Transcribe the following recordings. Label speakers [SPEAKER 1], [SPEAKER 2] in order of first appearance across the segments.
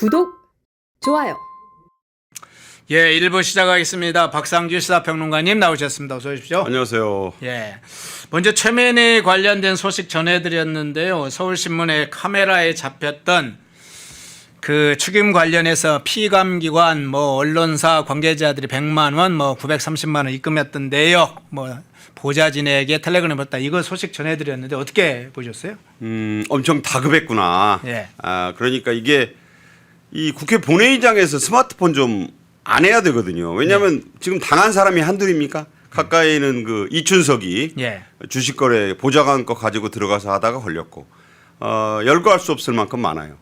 [SPEAKER 1] 구독, 좋아요.
[SPEAKER 2] 예, 1부 시작하겠습니다. 박상규 시사평론가님 나오셨습니다. 어서 오십시오.
[SPEAKER 3] 안녕하세요.
[SPEAKER 2] 예, 먼저 최면에 관련된 소식 전해드렸는데요. 서울신문의 카메라에 잡혔던 그 축임 관련해서 피감기관, 언론사 관계자들이 100만 원, 930만 원 입금했던 내역, 보좌진에게 텔레그램을 받다. 이거 소식 전해드렸는데 어떻게 보셨어요?
[SPEAKER 3] 엄청 다급했구나.
[SPEAKER 2] 예.
[SPEAKER 3] 그러니까 이게 이 국회 본회의장에서 스마트폰 좀 안 해야 되거든요. 왜냐하면 지금 당한 사람이 한둘입니까? 가까이는 그 이춘석이 주식거래 보좌관 거 가지고 들어가서 하다가 걸렸고 열거할 수 없을 만큼 많아요.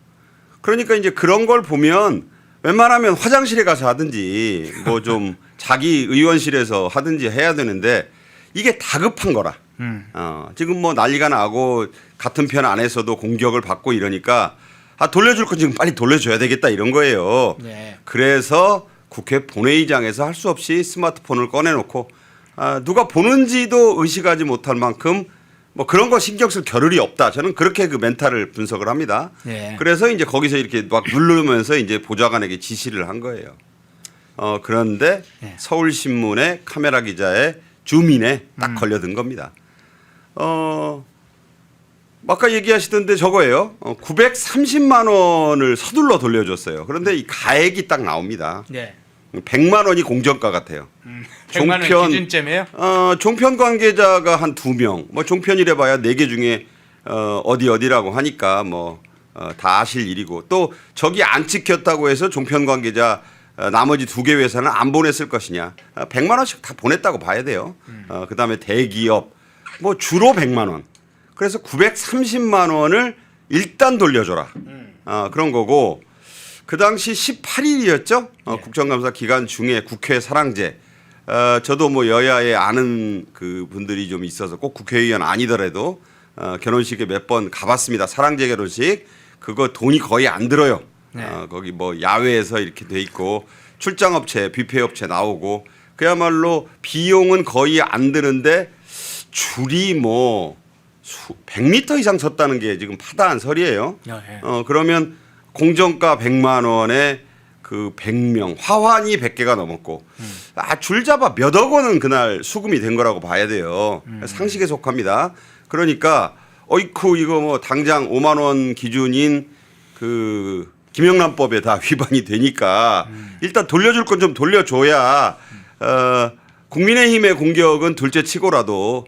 [SPEAKER 3] 그러니까 이제 그런 걸 보면 웬만하면 화장실에 가서 하든지 좀 자기 의원실에서 하든지 해야 되는데 이게 다급한 거라. 지금 난리가 나고 같은 편 안에서도 공격을 받고 이러니까 돌려줄 거 지금 빨리 돌려줘야 되겠다 이런 거예요.
[SPEAKER 2] 네.
[SPEAKER 3] 그래서 국회 본회의장에서 할 수 없이 스마트폰을 꺼내놓고 누가 보는지도 의식하지 못할 만큼 그런 거 신경 쓸 겨를이 없다. 저는 그렇게 그 멘탈을 분석을 합니다.
[SPEAKER 2] 네.
[SPEAKER 3] 그래서 이제 거기서 이렇게 막 누르면서 이제 보좌관에게 지시를 한 거예요. 그런데 서울신문의 카메라 기자의 주민에 딱 걸려든 겁니다. 아까 얘기하시던데 저거예요. 930만 원을 서둘러 돌려줬어요. 그런데 이 가액이 딱 나옵니다.
[SPEAKER 2] 네.
[SPEAKER 3] 100만 원이 공정가 같아요.
[SPEAKER 2] 100만 원 기준점이에요?
[SPEAKER 3] 종편 관계자가 한 2명, 종편이래 봐야 4개 중에 어디라고 하니까 다 아실 일이고 또 저기 안 찍혔다고 해서 종편 관계자 나머지 2개 회사는 안 보냈을 것이냐. 100만 원씩 다 보냈다고 봐야 돼요. 그다음에 대기업 주로 100만 원. 그래서 930만 원을 일단 돌려줘라. 그런 거고 그 당시 18일이었죠. 국정감사 기간 중에 국회 사랑제. 저도 여야에 아는 그 분들이 좀 있어서 꼭 국회의원 아니더라도 결혼식에 몇 번 가봤습니다. 사랑제 결혼식. 그거 돈이 거의 안 들어요. 거기 야외에서 이렇게 돼 있고 출장업체, 뷔페업체 나오고 그야말로 비용은 거의 안 드는데 줄이 100m 이상 섰다는 게 지금 파다한 설이에요. 그러면 공정가 100만 원에 그 100명, 화환이 100개가 넘었고 줄 잡아 몇억 원은 그날 수금이 된 거라고 봐야 돼요. 상식에 속합니다. 그러니까 이거 당장 5만 원 기준인 그 김영란법에 다 위반이 되니까 일단 돌려줄 건 좀 돌려줘야 국민의힘의 공격은 둘째 치고라도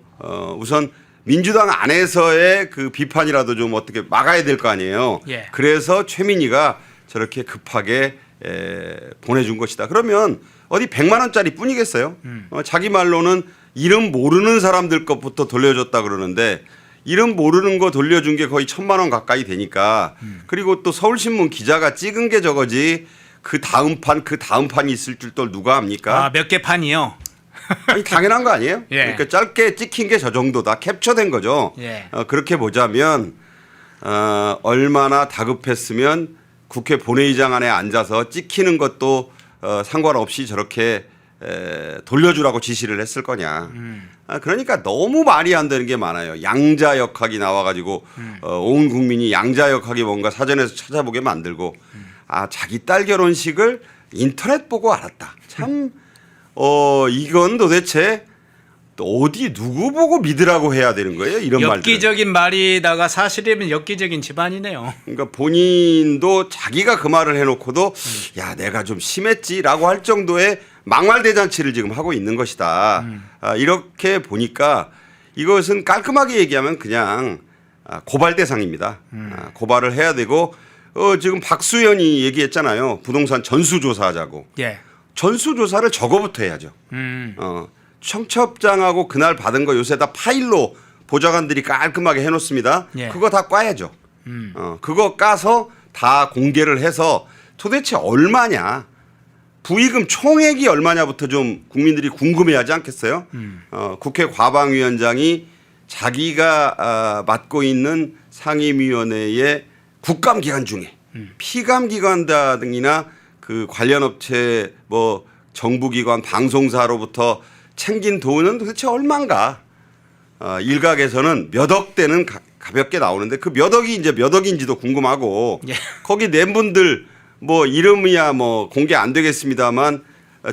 [SPEAKER 3] 우선 민주당 안에서의 그 비판이라도 좀 어떻게 막아야 될 거 아니에요.
[SPEAKER 2] 예.
[SPEAKER 3] 그래서 최민희가 저렇게 급하게 보내준 것이다. 그러면 어디 100만 원짜리 뿐이겠어요. 자기 말로는 이름 모르는 사람들 것부터 돌려줬다 그러는데 이름 모르는 거 돌려준 게 거의 1,000만 원 가까이 되니까 그리고 또 서울신문 기자가 찍은 게 저거지 그 다음 판이 있을 줄 또 누가 압니까?
[SPEAKER 2] 몇 개 판이요?
[SPEAKER 3] 아니, 당연한 거 아니에요?
[SPEAKER 2] 예.
[SPEAKER 3] 그러니까 짧게 찍힌 게 저 정도다. 캡처된 거죠.
[SPEAKER 2] 예.
[SPEAKER 3] 그렇게 보자면 얼마나 다급했으면 국회 본회의장 안에 앉아서 찍히는 것도 상관없이 저렇게 돌려주라고 지시를 했을 거냐. 그러니까 너무 말이 안 되는 게 많아요. 양자역학이 나와가지고 온 국민이 양자역학이 뭔가 사전에서 찾아보게 만들고 자기 딸 결혼식을 인터넷 보고 알았다. 참 이건 도대체 어디 누구 보고 믿으라고 해야 되는 거예요? 이런 말들.
[SPEAKER 2] 엽기적인 말이다가 사실이면 엽기적인 집안이네요.
[SPEAKER 3] 그러니까 본인도 자기가 그 말을 해놓고도 야 내가 좀 심했지라고 할 정도의 막말 대잔치를 지금 하고 있는 것이다. 이렇게 보니까 이것은 깔끔하게 얘기하면 그냥 고발 대상입니다. 고발을 해야 되고 지금 박수현이 얘기했잖아요. 부동산 전수조사하자고.
[SPEAKER 2] 예.
[SPEAKER 3] 전수조사를 저거부터 해야죠. 청첩장하고 그날 받은 거 요새 다 파일로 보좌관들이 깔끔하게 해놓습니다.
[SPEAKER 2] 예.
[SPEAKER 3] 그거 다 까야죠. 그거 까서 다 공개를 해서 도대체 얼마냐. 부의금 총액이 얼마냐부터 좀 국민들이 궁금해하지 않겠어요? 국회 과방위원장이 자기가 맡고 있는 상임위원회의 국감기관 중에 피감기관 등이나 그 관련 업체 정부기관 방송사로부터 챙긴 돈은 도대체 얼마인가? 일각에서는 몇 억대는 가볍게 나오는데 그 몇 억이 이제 몇 억인지도 궁금하고
[SPEAKER 2] 예.
[SPEAKER 3] 거기 낸 분들 뭐 이름이야 뭐 공개 안 되겠습니다만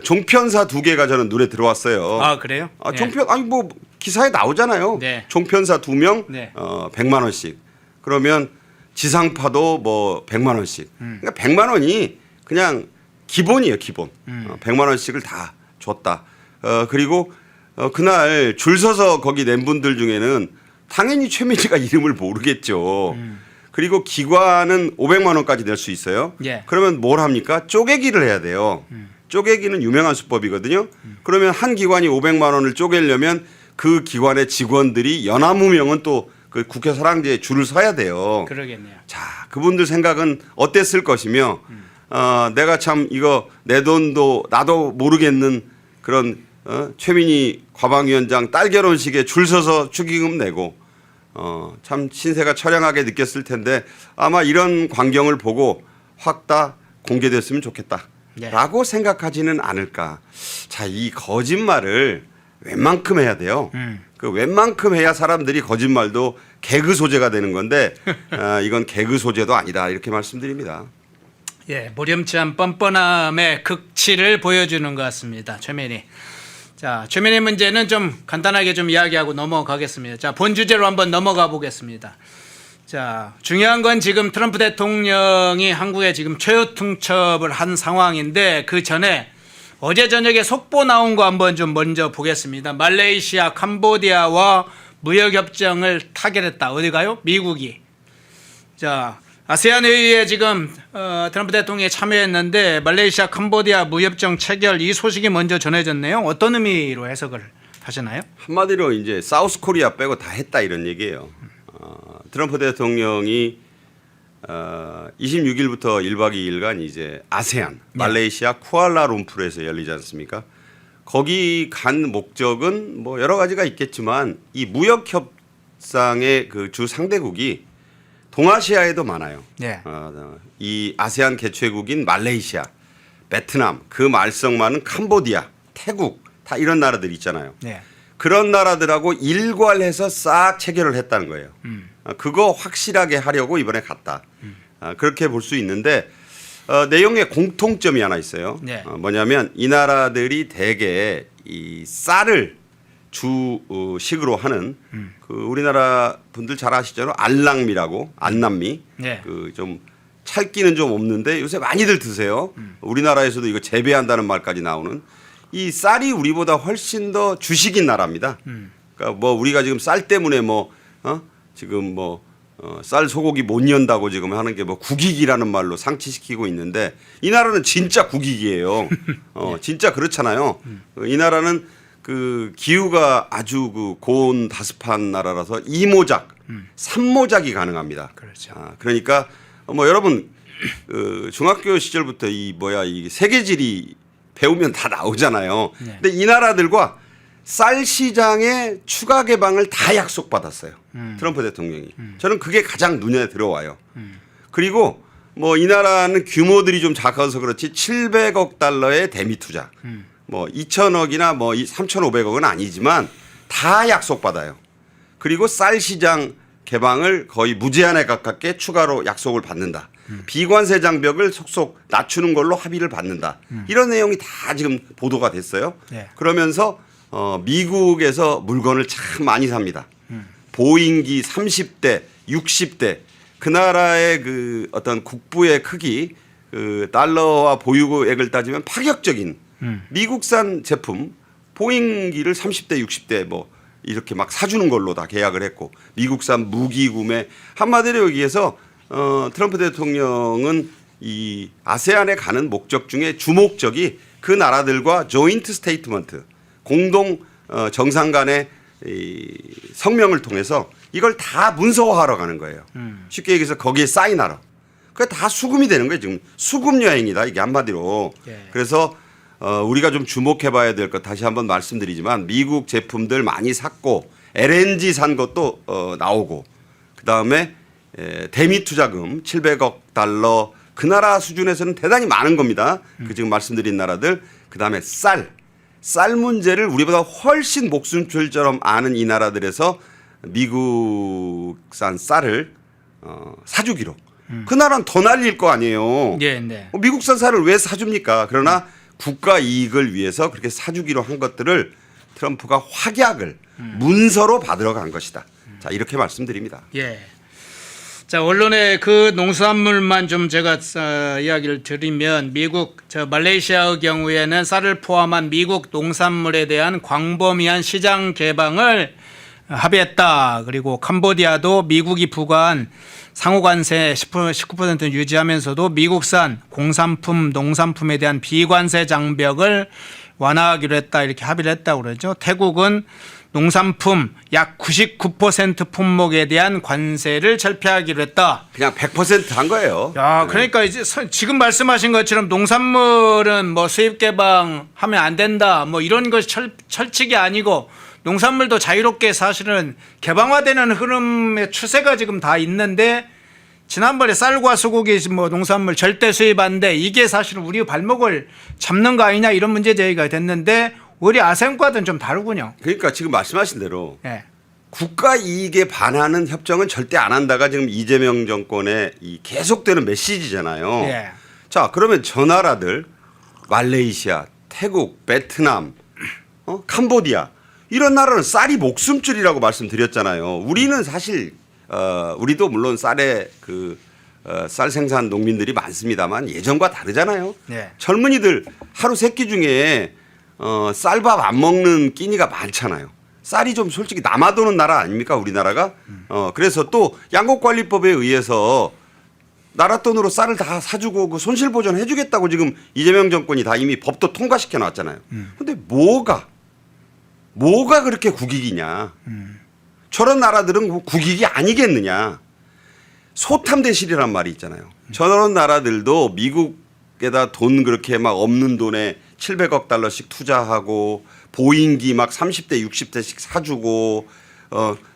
[SPEAKER 3] 종편사 2개가 저는 눈에 들어왔어요.
[SPEAKER 2] 아 그래요?
[SPEAKER 3] 아, 종편 아니 뭐 기사에 나오잖아요.
[SPEAKER 2] 네.
[SPEAKER 3] 종편사 2명
[SPEAKER 2] 네.
[SPEAKER 3] 100만 원씩. 그러면 지상파도 뭐 100만 원씩. 그러니까 100만 원이 그냥 기본이에요, 기본. 100만 원씩을 다 줬다. 그리고 그날 줄 서서 거기 낸 분들 중에는 당연히 최민희가 이름을 모르겠죠. 그리고 기관은 500만 원까지 낼 수 있어요.
[SPEAKER 2] 예.
[SPEAKER 3] 그러면 뭘 합니까? 쪼개기를 해야 돼요. 쪼개기는 유명한 수법이거든요. 그러면 한 기관이 500만 원을 쪼개려면 그 기관의 직원들이 연하무명은 또 그 국회 사랑제에 줄을 서야 돼요.
[SPEAKER 2] 그러겠네요.
[SPEAKER 3] 자, 그분들 생각은 어땠을 것이며 내가 참 이거 내 돈도 나도 모르겠는 그런 최민희 과방위원장 딸 결혼식에 줄 서서 축의금 내고 참 신세가 처량하게 느꼈을 텐데 아마 이런 광경을 보고 확 다 공개됐으면 좋겠다라고 생각하지는 않을까. 자, 이 거짓말을 웬만큼 해야 돼요. 그 웬만큼 해야 사람들이 거짓말도 개그 소재가 되는 건데 이건 개그 소재도 아니다 이렇게 말씀드립니다.
[SPEAKER 2] 예, 모렴치한 뻔뻔함의 극치를 보여주는 것 같습니다. 최민희. 자, 최민희 문제는 좀 간단하게 좀 이야기하고 넘어가겠습니다. 자, 본 주제로 한번 넘어가 보겠습니다. 자, 중요한 건 지금 트럼프 대통령이 한국에 지금 최후 통첩을 한 상황인데 그 전에 어제 저녁에 속보 나온 거 한번 좀 먼저 보겠습니다. 말레이시아, 캄보디아와 무역협정을 타결했다. 어디가요? 미국이. 자, 아세안 회의에 지금 트럼프 대통령이 참여했는데 말레이시아, 캄보디아 무협정 체결 이 소식이 먼저 전해졌네요. 어떤 의미로 해석을 하시나요?
[SPEAKER 3] 한마디로 이제 사우스 코리아 빼고 다 했다 이런 얘기예요. 트럼프 대통령이 26일부터 1박 2일간 이제 아세안 말레이시아 쿠알라룸푸르에서 열리지 않습니까? 거기 간 목적은 뭐 여러 가지가 있겠지만 이 무역 협상의 그 주 상대국이 동아시아에도 많아요.
[SPEAKER 2] 네.
[SPEAKER 3] 이 아세안 개최국인 말레이시아, 베트남, 그 말썽 많은 캄보디아, 태국 다 이런 나라들 있잖아요.
[SPEAKER 2] 네.
[SPEAKER 3] 그런 나라들하고 일괄해서 싹 체결을 했다는 거예요. 그거 확실하게 하려고 이번에 갔다. 그렇게 볼 수 있는데 내용에 공통점이 하나 있어요.
[SPEAKER 2] 네.
[SPEAKER 3] 뭐냐면 이 나라들이 대개 이 쌀을 주식으로 하는 그 우리나라 분들 잘 아시죠? 알랑미라고 안남미.
[SPEAKER 2] 네.
[SPEAKER 3] 그 좀 찰기는 좀 없는데 요새 많이들 드세요. 우리나라에서도 이거 재배한다는 말까지 나오는 이 쌀이 우리보다 훨씬 더 주식인 나라입니다. 그러니까 뭐 우리가 지금 쌀 때문에 뭐 지금 뭐 쌀 소고기 못 연다고 지금 하는 게 뭐 국익이라는 말로 상치시키고 있는데 이 나라는 진짜 국익이에요. 진짜 그렇잖아요. 이 나라는 그 기후가 아주 그 고온 다습한 나라라서 2모작, 3모작이 가능합니다.
[SPEAKER 2] 그렇죠.
[SPEAKER 3] 그러니까 뭐 여러분 중학교 시절부터 이 세계지리 배우면 다 나오잖아요.
[SPEAKER 2] 네.
[SPEAKER 3] 근데 이 나라들과 쌀 시장의 추가 개방을 다 약속받았어요. 트럼프 대통령이. 저는 그게 가장 눈에 들어와요. 그리고 뭐 이 나라는 규모들이 좀 작아서 그렇지 700억 달러의 대미 투자. 뭐 2천억이나 뭐 3,500억은 아니지만 다 약속받아요. 그리고 쌀 시장 개방을 거의 무제한에 가깝게 추가로 약속을 받는다. 비관세 장벽을 속속 낮추는 걸로 합의를 받는다. 이런 내용이 다 지금 보도가 됐어요.
[SPEAKER 2] 네.
[SPEAKER 3] 그러면서 미국에서 물건을 참 많이 삽니다. 보잉기 30대, 60대 그 나라의 그 어떤 국부의 크기 그 달러와 보유액을 따지면 파격적인 미국산 제품 보잉기를 30대, 60대 뭐 이렇게 막 사주는 걸로 다 계약을 했고 미국산 무기 구매 한마디로 여기에서 트럼프 대통령은 이 아세안에 가는 목적 중에 주목적이 그 나라들과 조인트 스테이트먼트 공동 정상 간의 이 성명을 통해서 이걸 다 문서화하러 가는 거예요. 쉽게 얘기해서 거기에 사인하러. 그게 다 수금이 되는 거예요. 지금 수금 여행이다 이게 한마디로.
[SPEAKER 2] 예.
[SPEAKER 3] 그래서 우리가 좀 주목해봐야 될 것 다시 한번 말씀드리지만 미국 제품들 많이 샀고 LNG 산 것도 나오고 그다음에 대미 투자금 700억 달러 그 나라 수준에서는 대단히 많은 겁니다. 그 지금 말씀드린 나라들 그다음에 쌀 문제를 우리보다 훨씬 목숨줄처럼 아는 이 나라들에서 미국산 쌀을 사주기로 그 나라는 더 날릴 거 아니에요.
[SPEAKER 2] 네, 네.
[SPEAKER 3] 미국산 쌀을 왜 사줍니까? 그러나 국가 이익을 위해서 그렇게 사주기로 한 것들을 트럼프가 확약을 문서로 받으러 간 것이다. 자, 이렇게 말씀드립니다.
[SPEAKER 2] 예. 자, 언론에 그 농수산물만 좀 제가 이야기를 드리면 미국 말레이시아의 경우에는 쌀을 포함한 미국 농산물에 대한 광범위한 시장 개방을 합의했다. 그리고 캄보디아도 미국이 부과한 상호관세 19% 유지하면서도 미국산 공산품, 농산품에 대한 비관세 장벽을 완화하기로 했다. 이렇게 합의를 했다고 그러죠. 태국은 농산품 약 99% 품목에 대한 관세를 철폐하기로 했다.
[SPEAKER 3] 그냥 100%한 거예요.
[SPEAKER 2] 야, 그러니까 이제 지금 말씀하신 것처럼 농산물은 뭐 수입 개방하면 안 된다. 뭐 이런 것이 철칙이 아니고 농산물도 자유롭게 사실은 개방화되는 흐름의 추세가 지금 다 있는데 지난번에 쌀과 소고기 뭐 농산물 절대 수입 안 돼. 이게 사실은 우리 발목을 잡는 거 아니냐 이런 문제 제기가 됐는데 우리 아세안과는 좀 다르군요.
[SPEAKER 3] 그러니까 지금 말씀하신 대로
[SPEAKER 2] 예.
[SPEAKER 3] 국가 이익에 반하는 협정은 절대 안 한다가 지금 이재명 정권의 이 계속되는 메시지잖아요.
[SPEAKER 2] 예.
[SPEAKER 3] 자, 그러면 저 나라들 말레이시아, 태국, 베트남, 캄보디아 이런 나라는 쌀이 목숨줄이라고 말씀드렸잖아요. 우리는 사실 우리도 물론 쌀의 쌀 생산 농민들이 많습니다만 예전과 다르잖아요.
[SPEAKER 2] 네.
[SPEAKER 3] 젊은이들 하루 세 끼 중에 쌀밥 안 먹는 끼니가 많잖아요. 쌀이 좀 솔직히 남아도는 나라 아닙니까 우리나라가? 그래서 또 양곡관리법에 의해서 나라 돈으로 쌀을 다 사주고 그 손실 보전 해주겠다고 지금 이재명 정권이 다 이미 법도 통과시켜 놨잖아요. 근데 뭐가 그렇게 국익이냐? 저런 나라들은 국익이 아니겠느냐? 소탐대실이란 말이 있잖아요. 저런 나라들도 미국에다 돈 그렇게 막 없는 돈에 700억 달러씩 투자하고 보잉기 막 30대 60대씩 사주고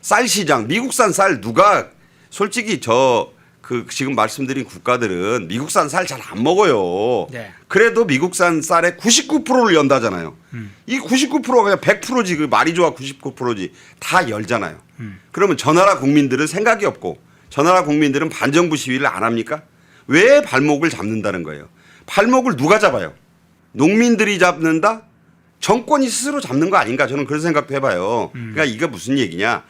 [SPEAKER 3] 쌀 시장 미국산 쌀 누가 솔직히 지금 말씀드린 국가들은 미국산 쌀 잘 안 먹어요.
[SPEAKER 2] 네.
[SPEAKER 3] 그래도 미국산 쌀의 99%를 연다잖아요. 이 99%가 그냥 100%지 그 말이 좋아 99%지 다 열잖아요. 그러면 저 나라 국민들은 생각이 없고 저 나라 국민들은 반정부 시위를 안 합니까? 왜 발목을 잡는다는 거예요. 발목을 누가 잡아요? 농민들이 잡는다? 정권이 스스로 잡는 거 아닌가 저는 그런 생각도 해봐요. 그러니까 이게 무슨 얘기냐.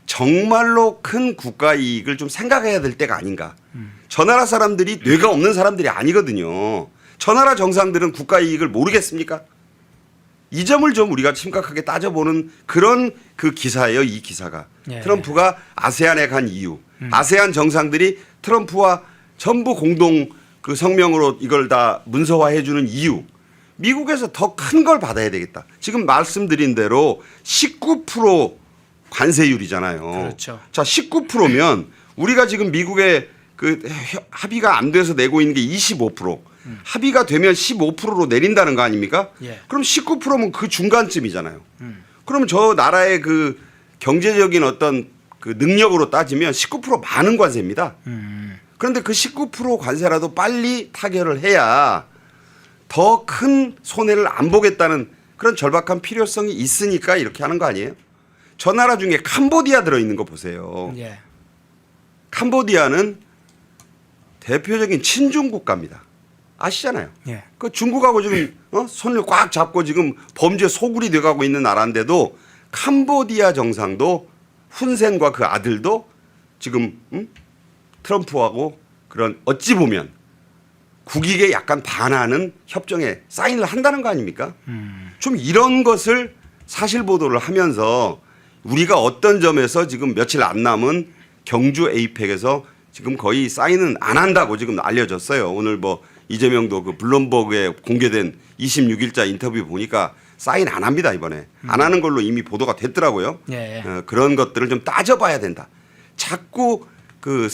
[SPEAKER 3] 정말로 큰 국가 이익을 좀 생각해야 될 때가 아닌가. 저 나라 사람들이 뇌가 없는 사람들이 아니거든요. 저 나라 정상들은 국가 이익을 모르겠습니까? 이 점을 좀 우리가 심각하게 따져보는 그런 그 기사예요. 이 기사가.
[SPEAKER 2] 예.
[SPEAKER 3] 트럼프가 아세안에 간 이유. 아세안 정상들이 트럼프와 전부 공동 그 성명으로 이걸 다 문서화해 주는 이유. 미국에서 더 큰 걸 받아야 되겠다. 지금 말씀드린 대로 19% 관세율이잖아요.
[SPEAKER 2] 그렇죠.
[SPEAKER 3] 자, 19%면 우리가 지금 미국에 그 합의가 안 돼서 내고 있는 게 25%. 합의가 되면 15%로 내린다는 거 아닙니까?
[SPEAKER 2] 예.
[SPEAKER 3] 그럼 19%면 그 중간쯤이잖아요. 그러면 저 나라의 그 경제적인 어떤 그 능력으로 따지면 19% 많은 관세입니다. 그런데 그 19% 관세라도 빨리 타결을 해야 더 큰 손해를 안 보겠다는 그런 절박한 필요성이 있으니까 이렇게 하는 거 아니에요? 저 나라 중에 캄보디아 들어있는 거 보세요.
[SPEAKER 2] 예.
[SPEAKER 3] 캄보디아는 대표적인 친중 국가입니다. 아시잖아요.
[SPEAKER 2] 예.
[SPEAKER 3] 그 중국하고 지금 손을 꽉 잡고 지금 범죄 소굴이 돼가고 있는 나라인데도 캄보디아 정상도 훈센과 그 아들도 지금 트럼프하고 그런 어찌 보면 국익에 약간 반하는 협정에 사인을 한다는 거 아닙니까? 좀 이런 것을 사실 보도를 하면서 우리가 어떤 점에서 지금 며칠 안 남은 경주 에이펙에서 지금 거의 사인은 안 한다고 지금 알려졌어요. 오늘 뭐 이재명도 그 블룸버그에 공개된 26일자 인터뷰 보니까 사인 안 합니다 이번에. 안 하는 걸로 이미 보도가 됐더라고요.
[SPEAKER 2] 예.
[SPEAKER 3] 그런 것들을 좀 따져봐야 된다. 자꾸 그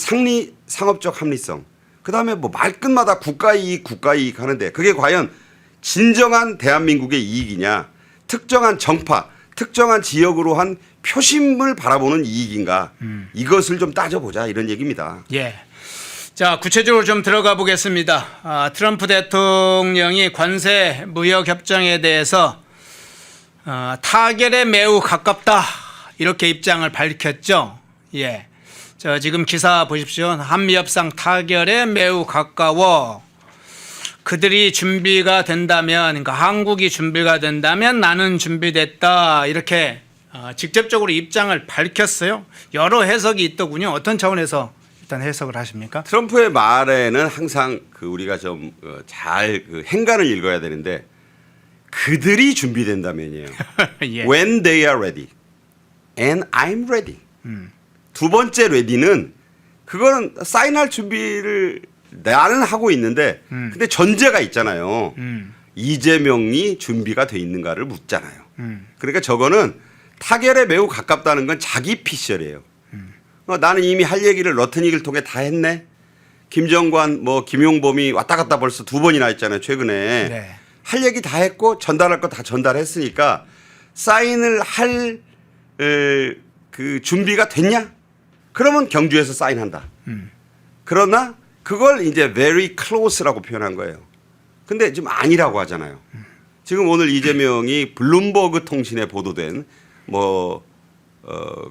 [SPEAKER 3] 상업적 합리성 그다음에 뭐 말끝마다 국가 이익 하는데 그게 과연 진정한 대한민국의 이익이냐 특정한 정파 특정한 지역으로 한 표심을 바라보는 이익인가 이것을 좀 따져보자 이런 얘기입니다.
[SPEAKER 2] 예. 자, 구체적으로 좀 들어가 보겠습니다. 트럼프 대통령이 관세 무역 협정에 대해서 타결에 매우 가깝다 이렇게 입장을 밝혔죠. 예. 지금 기사 보십시오. 한미 협상 타결에 매우 가까워. 그들이 준비가 된다면, 그러니까 한국이 준비가 된다면 나는 준비됐다. 이렇게 직접적으로 입장을 밝혔어요. 여러 해석이 있더군요. 어떤 차원에서 일단 해석을 하십니까?
[SPEAKER 3] 트럼프의 말에는 항상 우리가 좀 잘 행간을 읽어야 되는데 그들이 준비된다면이에요.
[SPEAKER 2] 예.
[SPEAKER 3] When they are ready and I'm ready. 두 번째 ready는 그거는 사인할 준비를 나는 하고 있는데 근데 전제가 있잖아요. 이재명이 준비가 돼 있는가를 묻잖아요. 그러니까 저거는 타결에 매우 가깝다는 건 자기 피셜이에요. 나는 이미 할 얘기를 러트닉을 통해 다 했네. 김정관 뭐 김용범이 왔다 갔다 벌써 2번이나 했잖아요. 최근에.
[SPEAKER 2] 네.
[SPEAKER 3] 할 얘기 다 했고 전달할 거 다 전달했으니까 사인을 할 그 준비가 됐냐? 그러면 경주에서 사인한다. 그러나 그걸 이제 very close라고 표현한 거예요. 근데 지금 아니라고 하잖아요. 지금 오늘 이재명이 블룸버그 통신에 보도된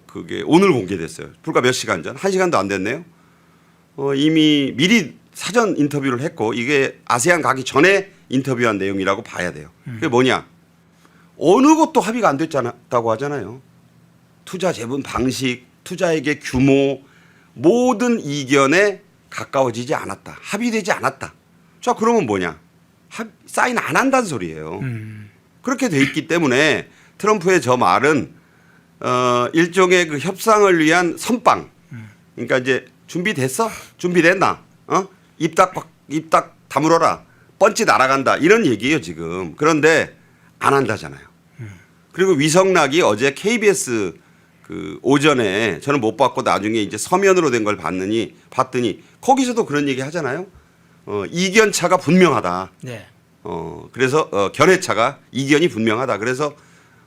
[SPEAKER 3] 그게 오늘 공개됐어요. 불과 몇 시간 전, 1시간도 안 됐네요. 이미 미리 사전 인터뷰를 했고 이게 아세안 가기 전에 인터뷰한 내용이라고 봐야 돼요. 그게 뭐냐? 어느 것도 합의가 안 됐다고 하잖아요. 투자 재분 방식, 투자액의 규모, 모든 이견에 가까워지지 않았다. 합의되지 않았다. 자, 그러면 뭐냐? 사인 안 한다는 소리예요. 그렇게 돼 있기 때문에 트럼프의 저 말은 일종의 그 협상을 위한 선빵. 그러니까 이제 준비됐어? 준비됐나? 입 딱 다물어라. 뻔치 날아간다. 이런 얘기예요, 지금. 그런데 안 한다잖아요. 그리고 위성락이 어제 KBS 오전에 저는 못 봤고 나중에 이제 서면으로 된 걸 봤더니 거기서도 그런 얘기 하잖아요. 이견차가 분명하다.
[SPEAKER 2] 네.
[SPEAKER 3] 그래서 견해차가 이견이 분명하다. 그래서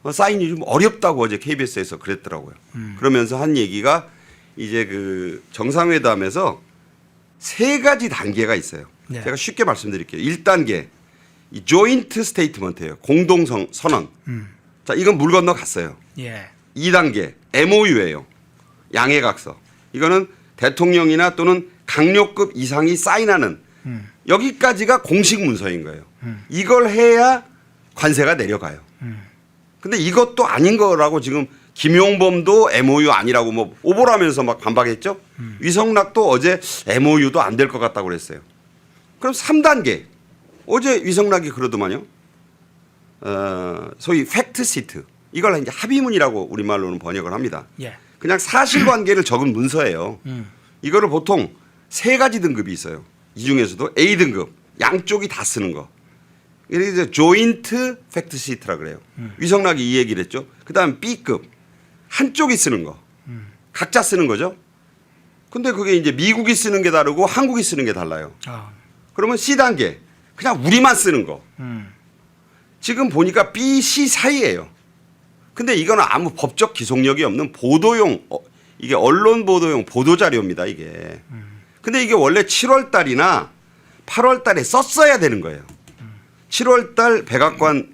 [SPEAKER 3] 사인이 좀 어렵다고 어제 KBS에서 그랬더라고요. 그러면서 한 얘기가 이제 그 정상회담에서 3가지 단계가 있어요.
[SPEAKER 2] 네.
[SPEAKER 3] 제가 쉽게 말씀드릴게요. 1단계 이 조인트 스테이트먼트예요. 공동 선언. 자, 이건 물 건너 갔어요.
[SPEAKER 2] 예.
[SPEAKER 3] 2단계 MOU예요. 양해각서. 이거는 대통령이나 또는 강요급 이상이 사인하는 여기까지가 공식 문서인 거예요. 이걸 해야 관세가 내려가요. 근데 이것도 아닌 거라고 지금 김용범도 MOU 아니라고 뭐 오보라면서 막 반박했죠. 위성락도 어제 MOU도 안 될 것 같다고 그랬어요. 그럼 3단계. 어제 위성락이 그러더만요. 소위 팩트 시트. 이걸 이제 합의문이라고 우리말로는 번역을 합니다.
[SPEAKER 2] 예. 그냥
[SPEAKER 3] 사실관계를 적은 문서예요. 이거를 보통 3가지 등급이 있어요. 이 중에서도 A 등급, 양쪽이 다 쓰는 거. 이게 조인트 팩트 시트라 그래요. 위성락이 이 얘기를 했죠. 그다음 B급, 한쪽이 쓰는 거. 각자 쓰는 거죠. 근데 그게 이제 미국이 쓰는 게 다르고 한국이 쓰는 게 달라요. 그러면 C 단계, 그냥 우리만 쓰는 거. 지금 보니까 B, C 사이예요. 근데 이거는 아무 법적 기속력이 없는 보도용, 이게 언론 보도용 보도자료입니다, 이게. 근데 이게 원래 7월 달이나 8월 달에 썼어야 되는 거예요. 7월 달 백악관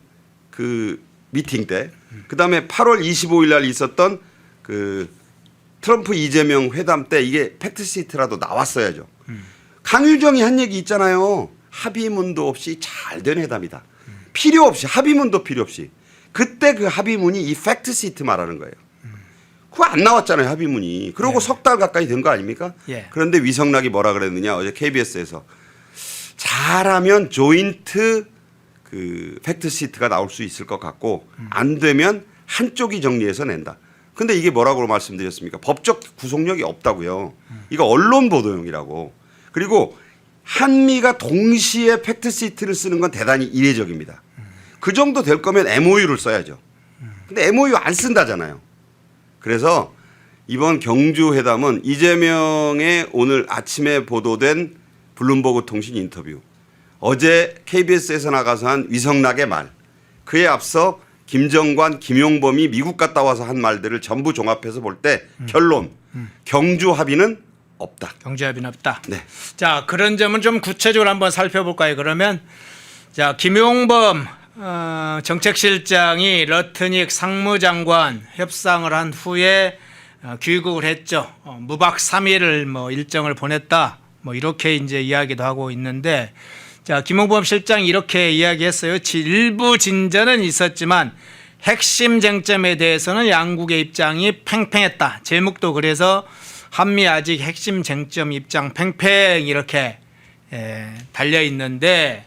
[SPEAKER 3] 그 미팅 때, 그 다음에 8월 25일 날 있었던 그 트럼프 이재명 회담 때 이게 팩트시트라도 나왔어야죠. 강유정이 한 얘기 있잖아요. 합의문도 없이 잘 된 회담이다. 필요 없이, 합의문도 필요 없이. 그때 그 합의문이 이 팩트시트 말하는 거예요. 그거 안 나왔잖아요, 합의문이. 그러고
[SPEAKER 2] 예.
[SPEAKER 3] 3달 가까이 된 거 아닙니까?
[SPEAKER 2] 예.
[SPEAKER 3] 그런데 위성락이 뭐라 그랬느냐, 어제 KBS에서. 잘하면 조인트 그 팩트시트가 나올 수 있을 것 같고 안 되면 한쪽이 정리해서 낸다. 근데 이게 뭐라고 말씀드렸습니까? 법적 구속력이 없다고요. 이거 언론 보도용이라고. 그리고 한미가 동시에 팩트시트를 쓰는 건 대단히 이례적입니다. 그 정도 될 거면 MOU를 써야죠. 근데 MOU 안 쓴다잖아요. 그래서 이번 경주 회담은 이재명의 오늘 아침에 보도된 블룸버그 통신 인터뷰, 어제 KBS에서 나가서 한 위성락의 말, 그에 앞서 김정관, 김용범이 미국 갔다 와서 한 말들을 전부 종합해서 볼 때 결론, 경주 합의는 없다.
[SPEAKER 2] 경제 합의는 없다.
[SPEAKER 3] 네.
[SPEAKER 2] 자, 그런 점은 좀 구체적으로 한번 살펴볼까요? 그러면 자, 김용범 정책실장이 러트닉 상무장관 협상을 한 후에 귀국을 했죠. 무박 3일을 뭐 일정을 보냈다. 뭐 이렇게 이제 이야기도 하고 있는데, 자, 김용범 실장이 이렇게 이야기했어요. 일부 진전은 있었지만 핵심 쟁점에 대해서는 양국의 입장이 팽팽했다. 제목도 그래서 한미 아직 핵심 쟁점 입장 팽팽 이렇게 달려 있는데,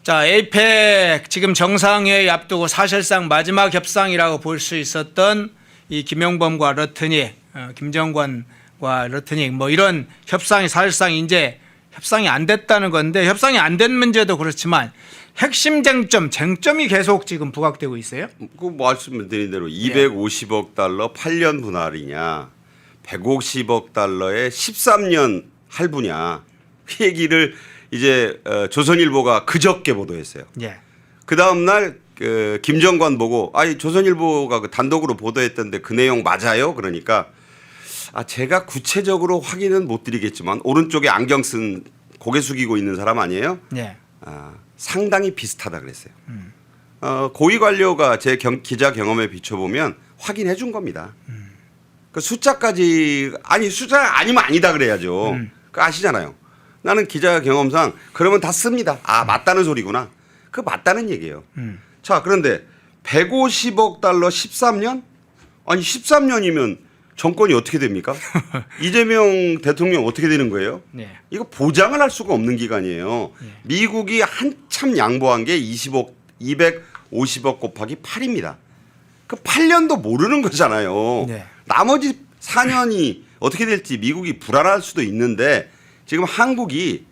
[SPEAKER 2] 자, 에이펙 지금 정상회의 앞두고 사실상 마지막 협상이라고 볼 수 있었던 이 김용범과 러트닉, 김정관과 러트닉 뭐 이런 협상이 사실상 이제 협상이 안 됐다는 건데, 협상이 안 된 문제도 그렇지만 핵심 쟁점이 계속 지금 부각되고 있어요.
[SPEAKER 3] 그 말씀드린 대로 250억 달러 8년 분할이냐, 150억 달러에 13년 할부냐, 그 얘기를 이제 조선일보가 그저께 보도했어요.
[SPEAKER 2] 예.
[SPEAKER 3] 그 다음 날 김정관 보고, 아니 조선일보가 그 단독으로 보도했던데 그 내용 맞아요? 그러니까 제가 구체적으로 확인은 못 드리겠지만 오른쪽에 안경 쓴 고개 숙이고 있는 사람 아니에요?
[SPEAKER 2] 예.
[SPEAKER 3] 상당히 비슷하다 그랬어요. 고위 관료가 제 기자 경험에 비춰보면 확인해 준 겁니다. 그 숫자까지, 아니 숫자 아니면 아니다 그래야죠. 그 아시잖아요. 나는 기자 경험상 그러면 다 씁니다. 맞다는 소리구나. 그 맞다는 얘기예요. 자, 그런데 150억 달러 13년? 아니 13년이면 정권이 어떻게 됩니까? 이재명 대통령 어떻게 되는 거예요?
[SPEAKER 2] 네.
[SPEAKER 3] 이거 보장을 할 수가 없는 기간이에요. 미국이 한참 양보한 게 250억 곱하기 8입니다. 그 8년도 모르는 거잖아요.
[SPEAKER 2] 네.
[SPEAKER 3] 나머지 4년이 어떻게 될지 미국이 불안할 수도 있는데 지금 한국이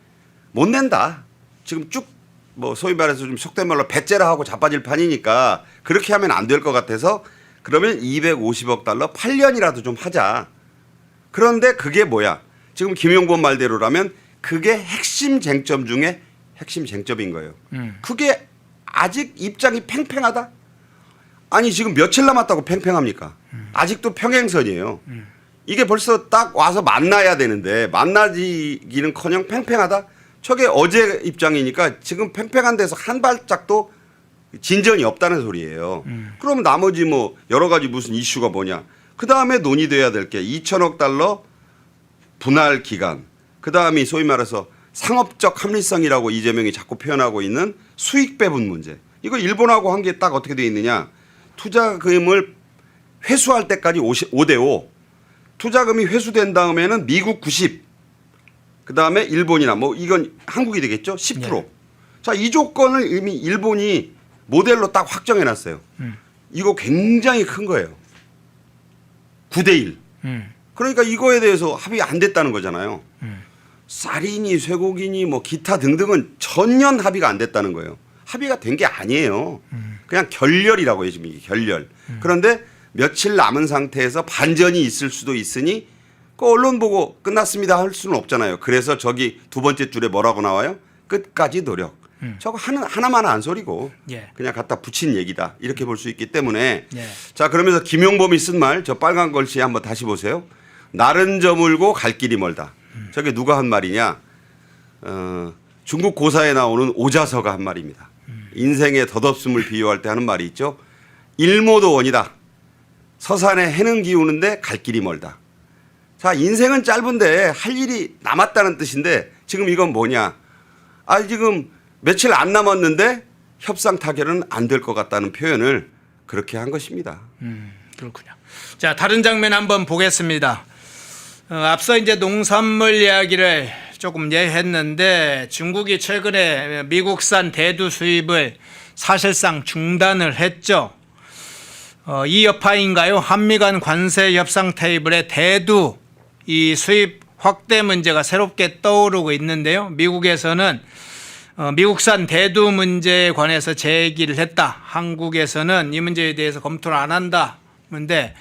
[SPEAKER 3] 못 낸다. 지금 쭉 뭐 소위 말해서 좀 속된 말로 배째라 하고 자빠질 판이니까 그렇게 하면 안 될 것 같아서 그러면 250억 달러 8년이라도 좀 하자. 그런데 그게 뭐야? 지금 김용범 말대로라면 그게 핵심 쟁점 중에 핵심 쟁점인 거예요. 그게 아직 입장이 팽팽하다? 아니 지금 며칠 남았다고 팽팽합니까? 아직도 평행선이에요. 이게 벌써 딱 와서 만나야 되는데 만나기는커녕 팽팽하다? 저게 어제 입장이니까 지금 팽팽한 데서 한 발짝도 진전이 없다는 소리예요. 그럼 나머지 뭐 여러 가지 무슨 이슈가 뭐냐. 그다음에 논의돼야 될 게 2천억 달러 분할 기간. 그다음이 소위 말해서 상업적 합리성이라고 이재명이 자꾸 표현하고 있는 수익 배분 문제. 이거 일본하고 한 게 딱 어떻게 돼 있느냐. 투자금을 회수할 때까지 5대5. 투자금이 회수된 다음에는 미국 90. 그다음에 일본이나 뭐 이건 한국이 되겠죠. 10%.
[SPEAKER 2] 네.
[SPEAKER 3] 자, 이 조건을 이미 일본이 모델로 딱 확정해 놨어요. 이거 굉장히 큰 거예요. 9대1. 그러니까 이거에 대해서 합의 안 됐다는 거잖아요. 쌀이니 쇠고기니 뭐 기타 등등은 전혀 합의가 안 됐다는 거예요. 합의가 된 게 아니에요. 그냥 결렬이라고 해요. 지금 이게 결렬. 그런데 며칠 남은 상태에서 반전이 있을 수도 있으니 그 언론 보고 끝났습니다 할 수는 없잖아요. 그래서 저기 두 번째 줄에 뭐라고 나와요? 끝까지 노력. 저거 하나만 안 소리고
[SPEAKER 2] 예.
[SPEAKER 3] 그냥 갖다 붙인 얘기다. 이렇게 볼 수 있기 때문에
[SPEAKER 2] 예.
[SPEAKER 3] 자, 그러면서 김용범이 쓴 말 저 빨간 글씨 한번 다시 보세요. 날은 저물고 갈 길이 멀다. 저게 누가 한 말이냐. 중국 고사에 나오는 오자서가 한 말입니다. 인생의 덧없음을 비유할 때 하는 말이 있죠. 일모도 원이다. 서산에 해는 기우는데 갈 길이 멀다. 자, 인생은 짧은데 할 일이 남았다는 뜻인데 지금 이건 뭐냐. 지금 며칠 안 남았는데 협상 타결은 안 될 것 같다는 표현을 그렇게 한 것입니다.
[SPEAKER 2] 그렇군요. 자, 다른 장면 한번 보겠습니다. 앞서 이제 농산물 이야기를 조금 했는데 중국이 최근에 미국산 대두 수입을 사실상 중단을 했죠. 이 여파인가요? 한미 간 관세 협상 테이블에 대두 이 수입 확대 문제가 새롭게 떠오르고 있는데요. 미국에서는 미국산 대두 문제에 관해서 제기를 했다. 한국에서는 이 문제에 대해서 검토를 안 한다. 그런데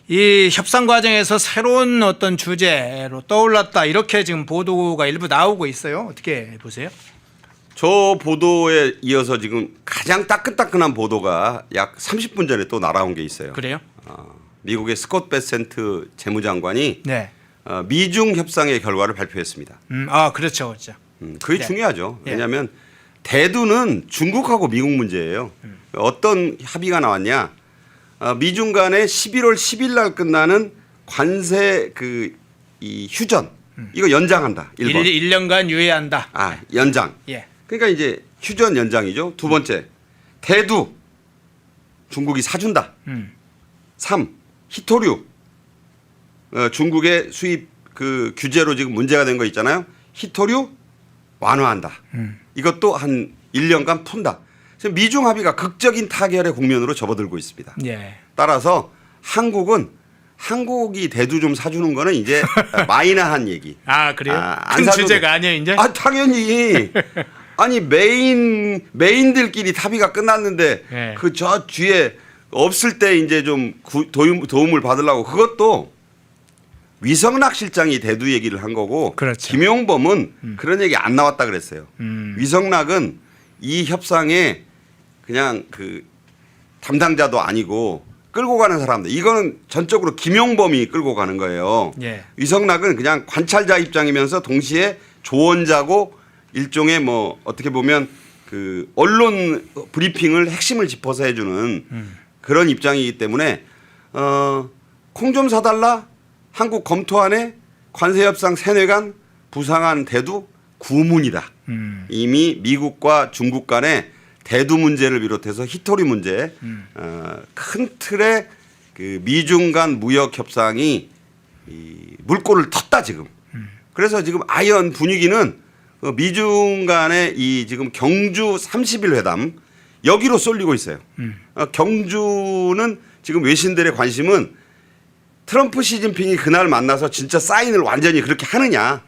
[SPEAKER 2] 이 협상 과정에서 새로운 어떤 주제로 떠올랐다. 이렇게 지금 보도가 일부 나오고 있어요. 어떻게 보세요?
[SPEAKER 3] 저 보도에 이어서 지금 가장 따끈따끈한 보도가 약 30분 전에 또 날아온 게 있어요.
[SPEAKER 2] 그래요?
[SPEAKER 3] 미국의 스콧 베센트 재무장관이
[SPEAKER 2] 네.
[SPEAKER 3] 미중 협상의 결과를 발표했습니다.
[SPEAKER 2] 그렇죠. 그렇죠.
[SPEAKER 3] 그게
[SPEAKER 2] 네.
[SPEAKER 3] 중요하죠. 왜냐하면 대두는 중국하고 미국 문제예요. 어떤 합의가 나왔냐. 미중 간에 11월 10일 날 끝나는 관세 이 휴전 이거 연장한다. 1번.
[SPEAKER 2] 1년간 유예한다.
[SPEAKER 3] 연장.
[SPEAKER 2] 예.
[SPEAKER 3] 그러니까 이제 휴전 연장이죠. 두 번째, 대두 중국이 사준다. 3. 희토류 중국의 수입 규제로 지금 문제가 된 거 있잖아요. 희토류 완화한다. 이것도 한 1년간 푼다. 지금 미중 합의가 극적인 타결의 국면으로 접어들고 있습니다.
[SPEAKER 2] 예.
[SPEAKER 3] 따라서 한국이 대두 좀 사주는 거는 이제 마이너한 얘기.
[SPEAKER 2] 그래요?
[SPEAKER 3] 안
[SPEAKER 2] 큰
[SPEAKER 3] 사줘도
[SPEAKER 2] 주제가 아니에요, 이제?
[SPEAKER 3] 당연히. 아니 메인들끼리 합의가 끝났는데
[SPEAKER 2] 예.
[SPEAKER 3] 저 뒤에 없을 때 이제 좀 도움을 받으려고 그것도 위성락 실장이 대두 얘기를 한 거고
[SPEAKER 2] 그렇죠.
[SPEAKER 3] 김용범은 그런 얘기 안 나왔다 그랬어요. 위성락은 이 협상에 그냥 담당자도 아니고 끌고 가는 사람들. 이거는 전적으로 김용범이 끌고 가는 거예요.
[SPEAKER 2] 예.
[SPEAKER 3] 위성락은 그냥 관찰자 입장이면서 동시에 조언자고 일종의 어떻게 보면 언론 브리핑을 핵심을 짚어서 해주는 그런 입장이기 때문에 콩 좀 사달라 한국 검토안에 관세협상 세뇌간 부상한 대두 구문이다. 이미 미국과 중국 간에 대두 문제를 비롯해서 희토리 문제 큰 틀의 미중 간 무역 협상이 물꼬를 텄다 지금. 그래서 지금 아연 분위기는 미중 간의 이 지금 경주 30일 회담 여기로 쏠리고 있어요. 경주는 지금 외신들의 관심은 트럼프 시진핑이 그날 만나서 진짜 사인을 완전히 그렇게 하느냐.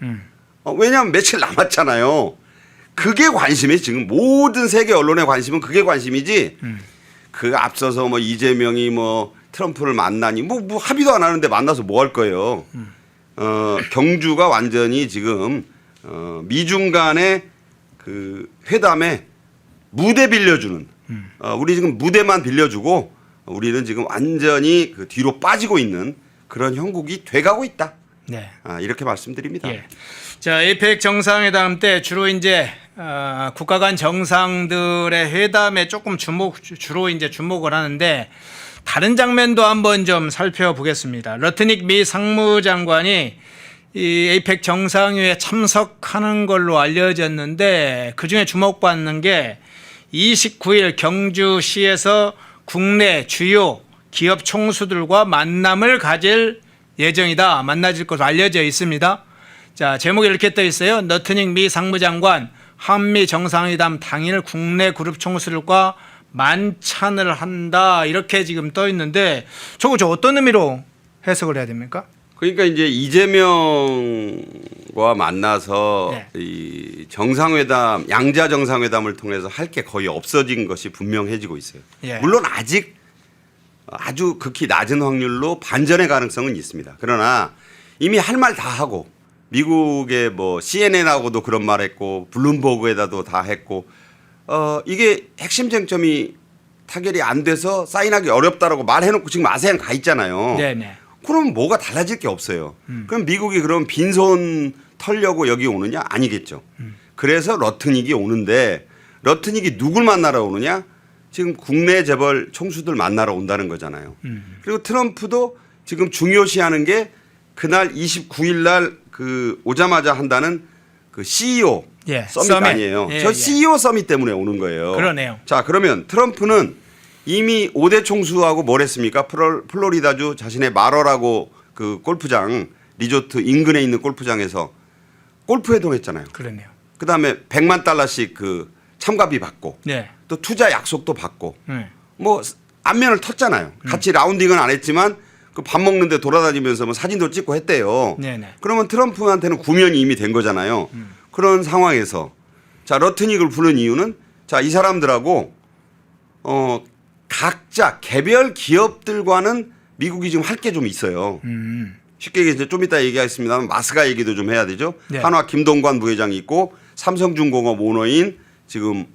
[SPEAKER 3] 왜냐하면 며칠 남았잖아요. 그게 관심이 지금 모든 세계 언론의 관심은 그게 관심이지. 앞서서 이재명이 트럼프를 만나니 합의도 안 하는데 만나서 뭐 할 거예요. 경주가 완전히 지금 미중 간의 회담에 무대 빌려주는 우리 지금 무대만 빌려주고 우리는 지금 완전히 뒤로 빠지고 있는 그런 형국이 돼가고 있다.
[SPEAKER 2] 네.
[SPEAKER 3] 이렇게 말씀드립니다.
[SPEAKER 2] 예. 자, 에이펙 정상회담 때 주로 이제 국가 간 정상들의 회담에 조금 주로 이제 주목을 하는데 다른 장면도 한번 좀 살펴보겠습니다. 러트닉 미 상무장관이 이 에이펙 정상회에 참석하는 걸로 알려졌는데 그중에 주목받는 게 29일 경주시에서 국내 주요 기업 총수들과 만남을 가질 예정이다. 만나질 것으로 알려져 있습니다. 자, 제목이 이렇게 떠 있어요. 러트닉 미 상무장관 한미 정상회담 당일 국내 그룹 총수들과 만찬을 한다. 이렇게 지금 떠 있는데 저거 어떤 의미로 해석을 해야 됩니까?
[SPEAKER 3] 그러니까 이제 이재명과 만나서
[SPEAKER 2] 네.
[SPEAKER 3] 이 정상회담, 양자 정상회담을 통해서 할 게 거의 없어진 것이 분명해지고 있어요.
[SPEAKER 2] 예.
[SPEAKER 3] 물론 아직 아주 극히 낮은 확률로 반전의 가능성은 있습니다. 그러나 이미 할 말 다 하고 미국의 CNN하고도 그런 말 했고 블룸버그에다도 다 했고 이게 핵심 쟁점이 타결이 안 돼서 사인하기 어렵다라고 말해놓고 지금 아세안 가 있잖아요.
[SPEAKER 2] 네네.
[SPEAKER 3] 그럼 뭐가 달라질 게 없어요. 그럼 미국이 그럼 빈손 털려고 여기 오느냐? 아니겠죠. 그래서 러트닉이 오는데 러트닉이 누굴 만나러 오느냐? 지금 국내 재벌 총수들 만나러 온다는 거잖아요. 그리고 트럼프도 지금 중요시하는 게 그날 29일 날 오자마자 한다는 CEO
[SPEAKER 2] 예,
[SPEAKER 3] 서밋 아니에요.
[SPEAKER 2] 예,
[SPEAKER 3] 저
[SPEAKER 2] 예.
[SPEAKER 3] CEO 서밋 때문에 오는 거예요.
[SPEAKER 2] 그러네요.
[SPEAKER 3] 자, 그러면 트럼프는 이미 5대 총수하고 뭘 했습니까? 플로리다주 자신의 마러라고 골프장 리조트 인근에 있는 골프장에서 골프 회동했잖아요.
[SPEAKER 2] 그러네요.
[SPEAKER 3] 그다음에 100만 달러씩 참가비 받고
[SPEAKER 2] 네.
[SPEAKER 3] 또 투자 약속도 받고
[SPEAKER 2] 네.
[SPEAKER 3] 안면을 텄잖아요. 같이 라운딩은 안 했지만 밥 먹는데 돌아다니면서 사진도 찍고 했대요.
[SPEAKER 2] 네네.
[SPEAKER 3] 그러면 트럼프한테는 구면이 이미 된 거잖아요. 그런 상황에서 자 러트닉을 부른 이유는 자 이 사람들하고 각자 개별 기업들과는 미국이 지금 할 게 좀 있어요. 쉽게 얘기해서 좀 이따 얘기하겠습니다만 마스가 얘기도 좀 해야 되죠.
[SPEAKER 2] 네.
[SPEAKER 3] 한화 김동관 부회장이 있고 삼성중공업 오너인 지금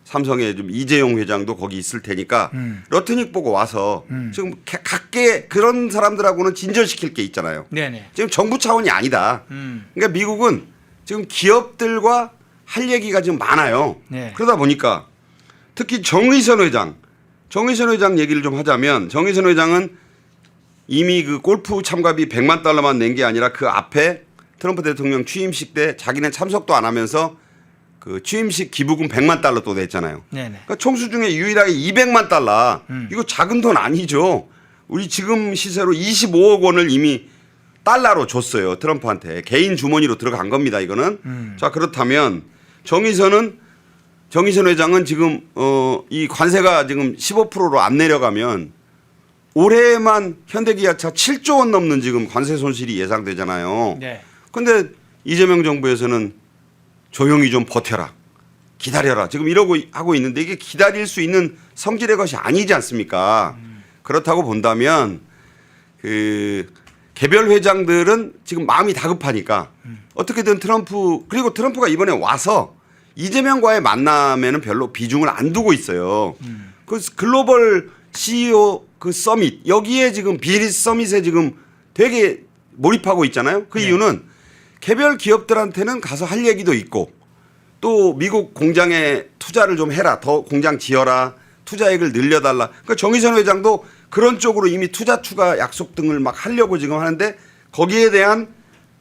[SPEAKER 3] 삼성의 좀 이재용 회장도 거기 있을 테니까 러트닉 보고 와서 지금 각계 그런 사람들하고는 진전시킬 게 있잖아요.
[SPEAKER 2] 네네.
[SPEAKER 3] 지금 정부 차원이 아니다. 그러니까 미국은 지금 기업들과 할 얘기가 지금 많아요.
[SPEAKER 2] 네.
[SPEAKER 3] 그러다 보니까 특히 정의선 회장 얘기를 좀 하자면 정의선 회장은 이미 그 골프 참가비 100만 달러만 낸 게 아니라 그 앞에 트럼프 대통령 취임식 때 자기는 참석도 안 하면서 그 취임식 기부금 100만 달러 또 냈잖아요.
[SPEAKER 2] 네네.
[SPEAKER 3] 그러니까 총수 중에 유일하게 200만 달러. 이거 작은 돈 아니죠. 우리 지금 시세로 25억 원을 이미 달러로 줬어요. 트럼프한테. 개인 주머니로 들어간 겁니다. 이거는. 자, 그렇다면 정의선 회장은 지금 이 관세가 지금 15%로 안 내려가면 올해만 현대기아차 7조 원 넘는 지금 관세 손실이 예상되잖아요.
[SPEAKER 2] 네.
[SPEAKER 3] 근데 이재명 정부에서는 조용히 좀 버텨라. 기다려라. 지금 이러고 하고 있는데 이게 기다릴 수 있는 성질의 것이 아니지 않습니까? 그렇다고 본다면 그 개별 회장들은 지금 마음이 다급하니까 어떻게든 그리고 트럼프가 이번에 와서 이재명과의 만남에는 별로 비중을 안 두고 있어요. 그 글로벌 CEO 그 서밋 여기에 지금 비즈니스 서밋에 지금 되게 몰입하고 있잖아요. 그
[SPEAKER 2] 네.
[SPEAKER 3] 이유는 개별 기업들한테는 가서 할 얘기도 있고 또 미국 공장에 투자를 좀 해라. 더 공장 지어라. 투자액을 늘려달라. 그러니까 정의선 회장도 그런 쪽으로 이미 투자 추가 약속 등을 막 하려고 지금 하는데 거기에 대한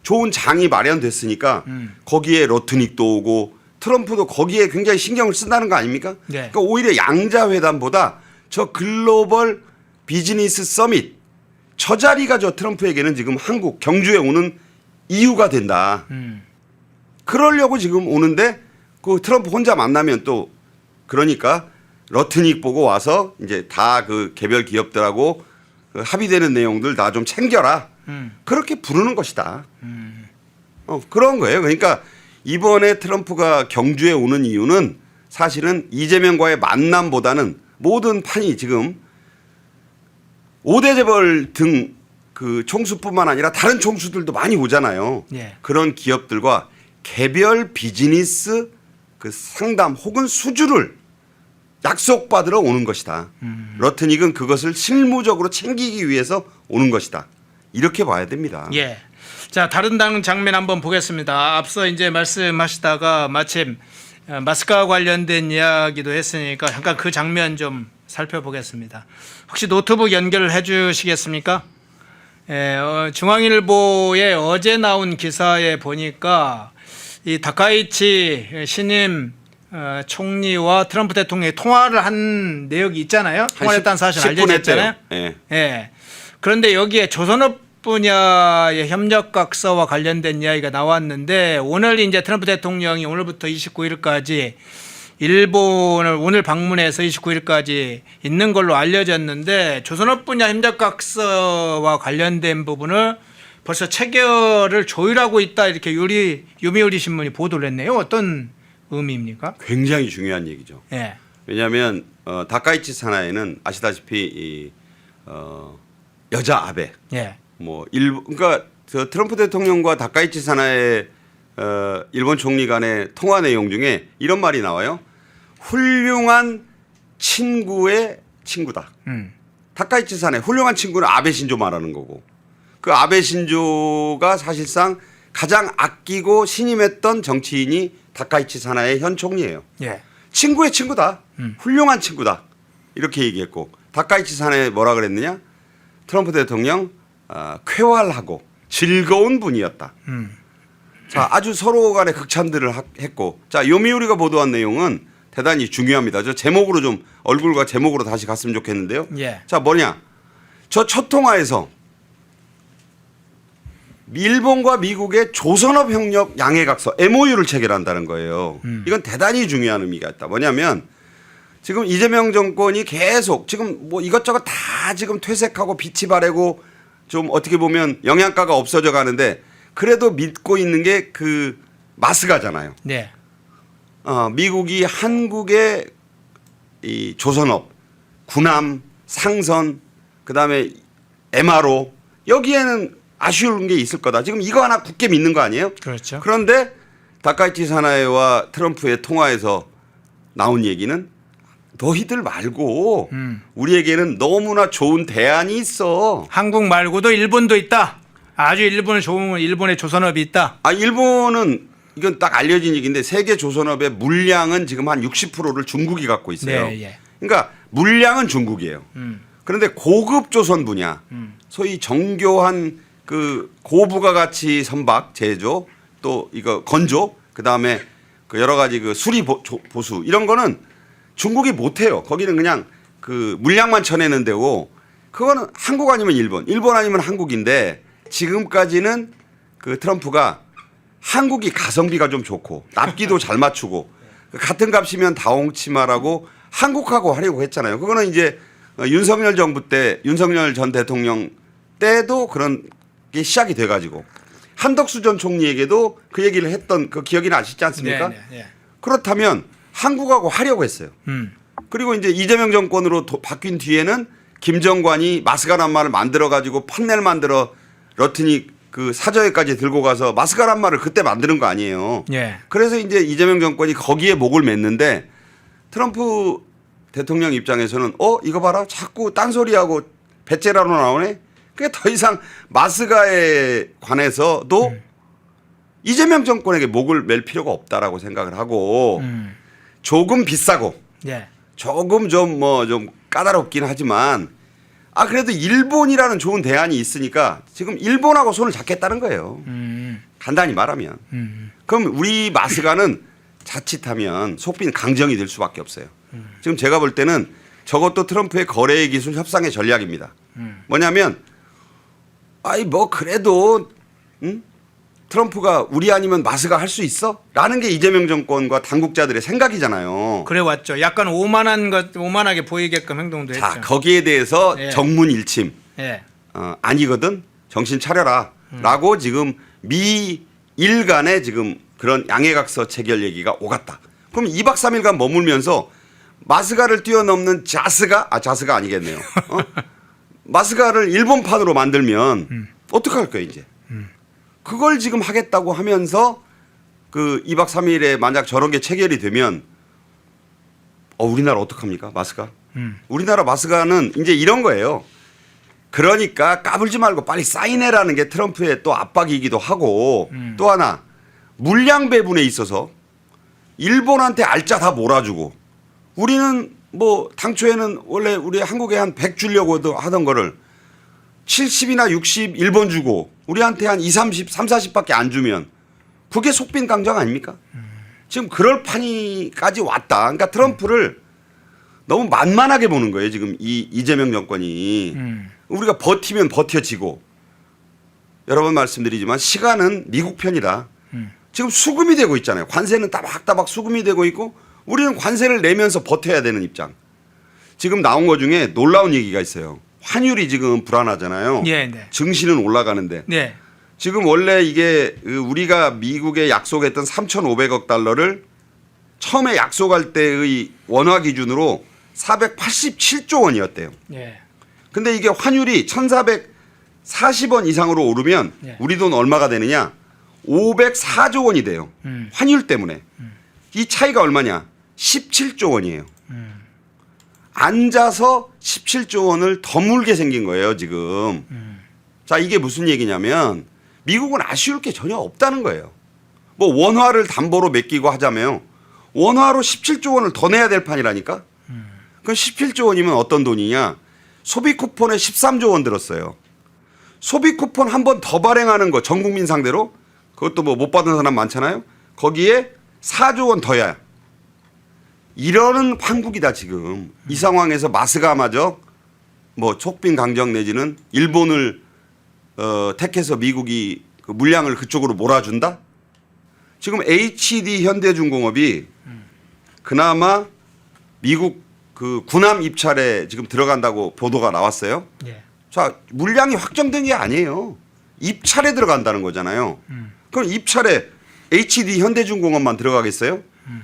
[SPEAKER 3] 좋은 장이 마련됐으니까 거기에 러트닉도 오고 트럼프도 거기에 굉장히 신경을 쓴다는 거 아닙니까?
[SPEAKER 2] 네.
[SPEAKER 3] 그러니까 오히려 양자회담보다 저 글로벌 비즈니스 서밋 저 자리가 저 트럼프에게는 지금 한국 경주에 오는 이유가 된다. 그러려고 지금 오는데 그 트럼프 혼자 만나면 또 그러니까 러트닉 보고 와서 이제 다 그 개별 기업들하고 그 합의되는 내용들 다 좀 챙겨라. 그렇게 부르는 것이다. 그런 거예요. 그러니까 이번에 트럼프가 경주에 오는 이유는 사실은 이재명과의 만남보다는 모든 판이 지금 5대 재벌 등 그 총수뿐만 아니라 다른 총수들도 많이 오잖아요.
[SPEAKER 2] 예.
[SPEAKER 3] 그런 기업들과 개별 비즈니스 그 상담 혹은 수주를 약속받으러 오는 것이다. 러트닉은 그것을 실무적으로 챙기기 위해서 오는 것이다. 이렇게 봐야 됩니다.
[SPEAKER 2] 예. 자, 다른 당 장면 한번 보겠습니다. 앞서 이제 말씀하시다가 마침 마스크와 관련된 이야기도 했으니까 잠깐 그 장면 좀 살펴보겠습니다. 혹시 노트북 연결을 해 주시겠습니까? 중앙일보에 어제 나온 기사에 보니까 이 다카이치 신임 총리와 트럼프 대통령이 통화를 한 내역이 있잖아요. 통화를 했다는 사실 알려져 있잖아요.
[SPEAKER 3] 예.
[SPEAKER 2] 예. 그런데 여기에 조선업 분야의 협력각서와 관련된 이야기가 나왔는데 오늘 이제 트럼프 대통령이 오늘부터 29일까지 일본을 오늘 방문해서 29일까지 있는 걸로 알려졌는데 조선업 분야 협력각서와 관련된 부분을 벌써 체결을 조율하고 있다 이렇게 요미우리 신문이 보도를 했네요. 어떤 의미입니까?
[SPEAKER 3] 굉장히 중요한 얘기죠.
[SPEAKER 2] 예.
[SPEAKER 3] 왜냐하면 다카이치 사나이는 아시다시피 여자 아베
[SPEAKER 2] 예.
[SPEAKER 3] 뭐 일본 그러니까 저 트럼프 대통령과 다카이치 사나의 일본 총리 간의 통화 내용 중에 이런 말이 나와요. 훌륭한 친구의 친구다. 다카이치 사나이 훌륭한 친구는 아베 신조 말하는 거고 그 아베 신조가 사실상 가장 아끼고 신임했던 정치인이 다카이치 사나의 현 총리예요.
[SPEAKER 2] 예.
[SPEAKER 3] 친구의 친구다. 훌륭한 친구다. 이렇게 얘기했고 다카이치 사나이 뭐라 그랬느냐? 트럼프 대통령 쾌활하고 즐거운 분이었다. 자, 아주 서로 간에 극찬들을 했고 자, 요미우리가 보도한 내용은 대단히 중요합니다. 저 제목으로 좀 얼굴과 제목으로 다시 갔으면 좋겠는데요.
[SPEAKER 2] 예.
[SPEAKER 3] 자, 뭐냐? 저 첫 통화에서 일본과 미국의 조선업 협력 양해각서 MOU를 체결한다는 거예요. 이건 대단히 중요한 의미가 있다. 뭐냐면 지금 이재명 정권이 계속 지금 뭐 이것저것 다 지금 퇴색하고 빛이 바래고 좀 어떻게 보면 영양가가 없어져 가는데 그래도 믿고 있는 게 그 마스가잖아요.
[SPEAKER 2] 네.
[SPEAKER 3] 미국이 한국의 이 조선업, 군함, 상선, 그다음에 MRO 여기에는 아쉬운 게 있을 거다. 지금 이거 하나 굳게 믿는 거 아니에요?
[SPEAKER 2] 그렇죠.
[SPEAKER 3] 그런데 다카이치 사나이와 트럼프의 통화에서 나온 얘기는 너희들 말고 우리에게는 너무나 좋은 대안이 있어.
[SPEAKER 2] 한국 말고도 일본도 있다. 아주 일본의 좋은 일본의 조선업이 있다.
[SPEAKER 3] 일본은 이건 딱 알려진 얘기인데 세계 조선업의 물량은 지금 한 60%를 중국이 갖고 있어요.
[SPEAKER 2] 네, 예.
[SPEAKER 3] 그러니까 물량은 중국이에요. 그런데 고급 조선 분야, 소위 정교한 그 고부가가치 선박 제조, 또 이거 건조, 그 다음에 그 여러 가지 그 수리 보수 이런 거는 중국이 못해요. 거기는 그냥 그 물량만 쳐내는 데고, 그거는 한국 아니면 일본, 일본 아니면 한국인데, 지금까지는 그 트럼프가 한국이 가성비가 좀 좋고 납기도 잘 맞추고 같은 값이면 다홍치마라고 한국하고 하려고 했잖아요. 그거는 이제 윤석열 정부 때, 윤석열 전 대통령 때도 그런 게 시작이 돼가지고 한덕수 전 총리에게도 그 얘기를 했던 그 기억이 나시지 않습니까?
[SPEAKER 2] 네.
[SPEAKER 3] 그렇다면 한국하고 하려고 했어요. 그리고 이제 이재명 정권으로 바뀐 뒤에는 김정관이 마스가란마를 만들어 가지고 판넬 만들어 러트니 그 사저에까지 들고 가서 마스가란마를 그때 만드는 거 아니에요.
[SPEAKER 2] 예.
[SPEAKER 3] 그래서 이제 이재명 정권이 거기에 목을 맸는데, 트럼프 대통령 입장에서는 이거 봐라, 자꾸 딴소리하고 배째라로 나오네. 그게 더 이상 마스가에 관해서도 이재명 정권에게 목을 맬 필요가 없다라고 생각을 하고, 조금 비싸고
[SPEAKER 2] 예.
[SPEAKER 3] 조금 좀 까다롭긴 하지만, 그래도 일본이라는 좋은 대안이 있으니까 지금 일본하고 손을 잡겠다는 거예요. 간단히 말하면. 그럼 우리 마스가는 자칫하면 속빈 강정이 될 수밖에 없어요. 지금 제가 볼 때는 저것도 트럼프의 거래 기술 협상의 전략입니다. 뭐냐면 그래도 트럼프가 우리 아니면 마스가 할 수 있어? 라는 게 이재명 정권과 당국자들의 생각이잖아요.
[SPEAKER 2] 그래 왔죠. 약간 오만하게 보이게끔 행동도
[SPEAKER 3] 자,
[SPEAKER 2] 했죠.
[SPEAKER 3] 거기에 대해서
[SPEAKER 2] 예.
[SPEAKER 3] 정문일침.
[SPEAKER 2] 예.
[SPEAKER 3] 아니거든. 정신 차려라. 라고 지금 미일 간에 지금 그런 양해각서 체결 얘기가 오갔다. 그럼 2박 3일간 머물면서 마스가를 뛰어넘는 자스가 아니겠네요. 마스가를 일본판으로 만들면 어떡할 거예요, 이제. 그걸 지금 하겠다고 하면서 그 2박 3일에 만약 저런 게 체결이 되면 우리나라 어떡합니까? 마스가? 우리나라 마스가는 이제 이런 거예요. 그러니까 까불지 말고 빨리 사인해라는 게 트럼프의 또 압박이기도 하고, 또 하나 물량 배분에 있어서 일본한테 알짜 다 몰아주고, 우리는 뭐 당초에는 원래 우리 한국에 한 100 주려고 하던 거를 70이나 60 일본 주고 우리한테 한 30, 40밖에 안 주면 그게 속빈 강정 아닙니까? 지금 그럴 판이까지 왔다. 그러니까 트럼프를 너무 만만하게 보는 거예요. 지금 이재명 정권이. 우리가 버티면 버텨지고, 여러 번 말씀드리지만 시간은 미국 편이다. 지금 수금이 되고 있잖아요. 관세는 따박따박 수금이 되고 있고, 우리는 관세를 내면서 버텨야 되는 입장. 지금 나온 것 중에 놀라운 얘기가 있어요. 환율이 지금 불안하잖아요.
[SPEAKER 2] 예, 네.
[SPEAKER 3] 증시는 올라가는데.
[SPEAKER 2] 네.
[SPEAKER 3] 지금 원래 이게 우리가 미국에 약속했던 3,500억 달러를 처음에 약속할 때의 원화 기준으로 487조 원이었대요.
[SPEAKER 2] 예.
[SPEAKER 3] 근데 이게 환율이 1,440원 이상으로 오르면
[SPEAKER 2] 네.
[SPEAKER 3] 우리 돈 얼마가 되느냐? 504조 원이 돼요. 환율 때문에. 이 차이가 얼마냐? 17조 원이에요. 앉아서 17조 원을 더 물게 생긴 거예요, 지금. 자, 이게 무슨 얘기냐면 미국은 아쉬울 게 전혀 없다는 거예요. 뭐 원화를 담보로 맡기고 하자면 원화로 17조 원을 더 내야 될 판이라니까? 그럼 17조 원이면 어떤 돈이냐? 소비 쿠폰에 13조 원 들었어요. 소비 쿠폰 한 번 더 발행하는 거 전 국민 상대로, 그것도 뭐 못 받은 사람 많잖아요. 거기에 4조 원 더야. 이러는 판국이다 지금. 이 상황에서 마스가마저 뭐 속빈 강정 내지는 일본을 택해서 미국이 그 물량을 그쪽으로 몰아준다? 지금 HD 현대중공업이 그나마 미국 그 군함 입찰에 지금 들어간다고 보도가 나왔어요.
[SPEAKER 2] 예.
[SPEAKER 3] 자, 물량이 확정된 게 아니에요. 입찰에 들어간다는 거잖아요. 그럼 입찰에 HD 현대중공업만 들어가겠어요?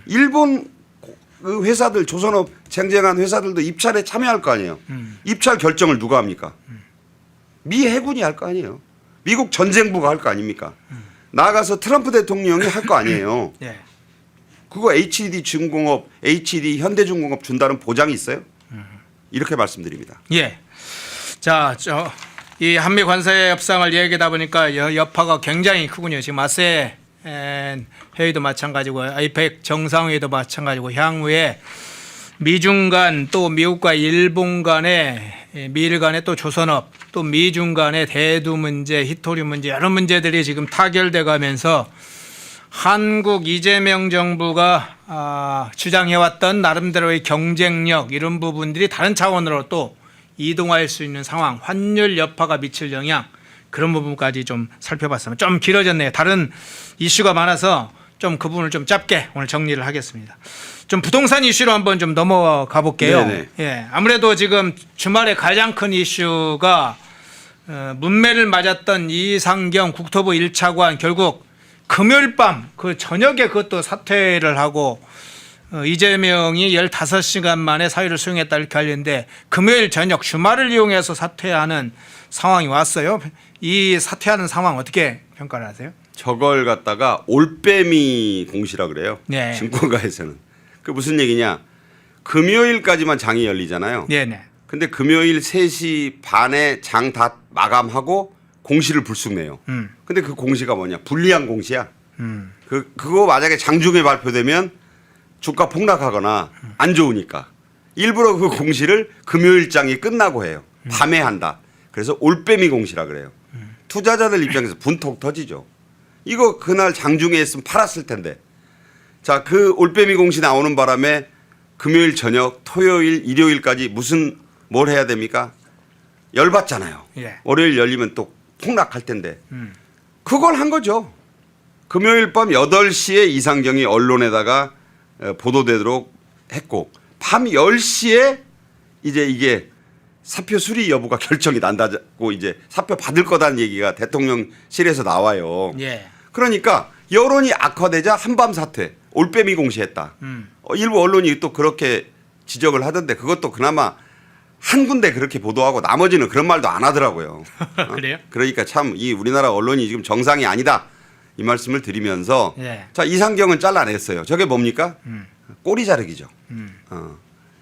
[SPEAKER 3] 일본 그 회사들, 조선업 쟁쟁한 회사들도 입찰에 참여할 거 아니에요. 입찰 결정을 누가 합니까? 미 해군이 할 거 아니에요. 미국 전쟁부가 할 거 아닙니까? 나가서 트럼프 대통령이 할 거 아니에요.
[SPEAKER 2] 예.
[SPEAKER 3] 그거 HD 중공업, HD 현대중공업 준다는 보장이 있어요? 이렇게 말씀드립니다.
[SPEAKER 2] 예. 자, 이 한미 관세 협상을 얘기하다 보니까 여파가 굉장히 크군요. 지금 아세 회의도 마찬가지고 아이펙 정상회의도 마찬가지고 향후에 미중 간 또 미국과 일본 간의 미일 간의 또 조선업, 또 미중 간의 대두 문제, 히토류 문제 여러 문제들이 지금 타결돼 가면서 한국 이재명 정부가 주장해왔던 나름대로의 경쟁력 이런 부분들이 다른 차원으로 또 이동할 수 있는 상황, 환율 여파가 미칠 영향 그런 부분까지 좀 살펴봤습니다. 좀 길어졌네요. 다른 이슈가 많아서 좀 그 부분을 좀 짧게 오늘 정리를 하겠습니다. 좀 부동산 이슈로 한번 좀 넘어가 볼게요.
[SPEAKER 3] 네네.
[SPEAKER 2] 예, 아무래도 지금 주말에 가장 큰 이슈가 문매를 맞았던 이상경 국토부 1차관 결국 금요일 밤 그 저녁에 그것도 사퇴를 하고 이재명이 15시간 만에 사유를 수용했다 이렇게 알렸는데 금요일 저녁 주말을 이용해서 사퇴하는 상황이 왔어요. 이 사퇴하는 상황 어떻게 평가를 하세요?
[SPEAKER 3] 저걸 갖다가 올빼미 공시라 그래요.
[SPEAKER 2] 네.
[SPEAKER 3] 증권가에서는. 그 무슨 얘기냐? 금요일까지만 장이 열리잖아요.
[SPEAKER 2] 네네.
[SPEAKER 3] 근데 금요일 3시 반에 장 다 마감하고 공시를 불쑥 내요. 근데 그 공시가 뭐냐? 불리한 공시야. 그거 만약에 장중에 발표되면 주가 폭락하거나 안 좋으니까 일부러 그 공시를 금요일장이 끝나고 해요. 밤에 한다. 그래서 올빼미 공시라 그래요. 투자자들 입장에서 분통 터지죠. 이거 그날 장중에 했으면 팔았을 텐데. 자, 그 올빼미 공시 나오는 바람에 금요일 저녁, 토요일, 일요일까지 뭘 해야 됩니까? 열받잖아요.
[SPEAKER 2] 예.
[SPEAKER 3] 월요일 열리면 또 폭락할 텐데. 그걸 한 거죠. 금요일 밤 8시에 이상경이 언론에다가 보도되도록 했고 밤 10시에 이제 이게 사표 수리 여부가 결정이 난다고 이제 사표 받을 거다는 얘기가 대통령실에서 나와요.
[SPEAKER 2] 예.
[SPEAKER 3] 그러니까 여론이 악화되자 한밤 사퇴, 올빼미 공시했다. 일부 언론이 또 그렇게 지적을 하던데 그것도 그나마 한 군데 그렇게 보도하고 나머지는 그런 말도 안 하더라고요.
[SPEAKER 2] 그래요?
[SPEAKER 3] 그러니까 참 이 우리나라 언론이 지금 정상이 아니다 이 말씀을 드리면서
[SPEAKER 2] 예.
[SPEAKER 3] 자 이상경은 잘라냈어요. 저게 뭡니까? 꼬리 자르기죠.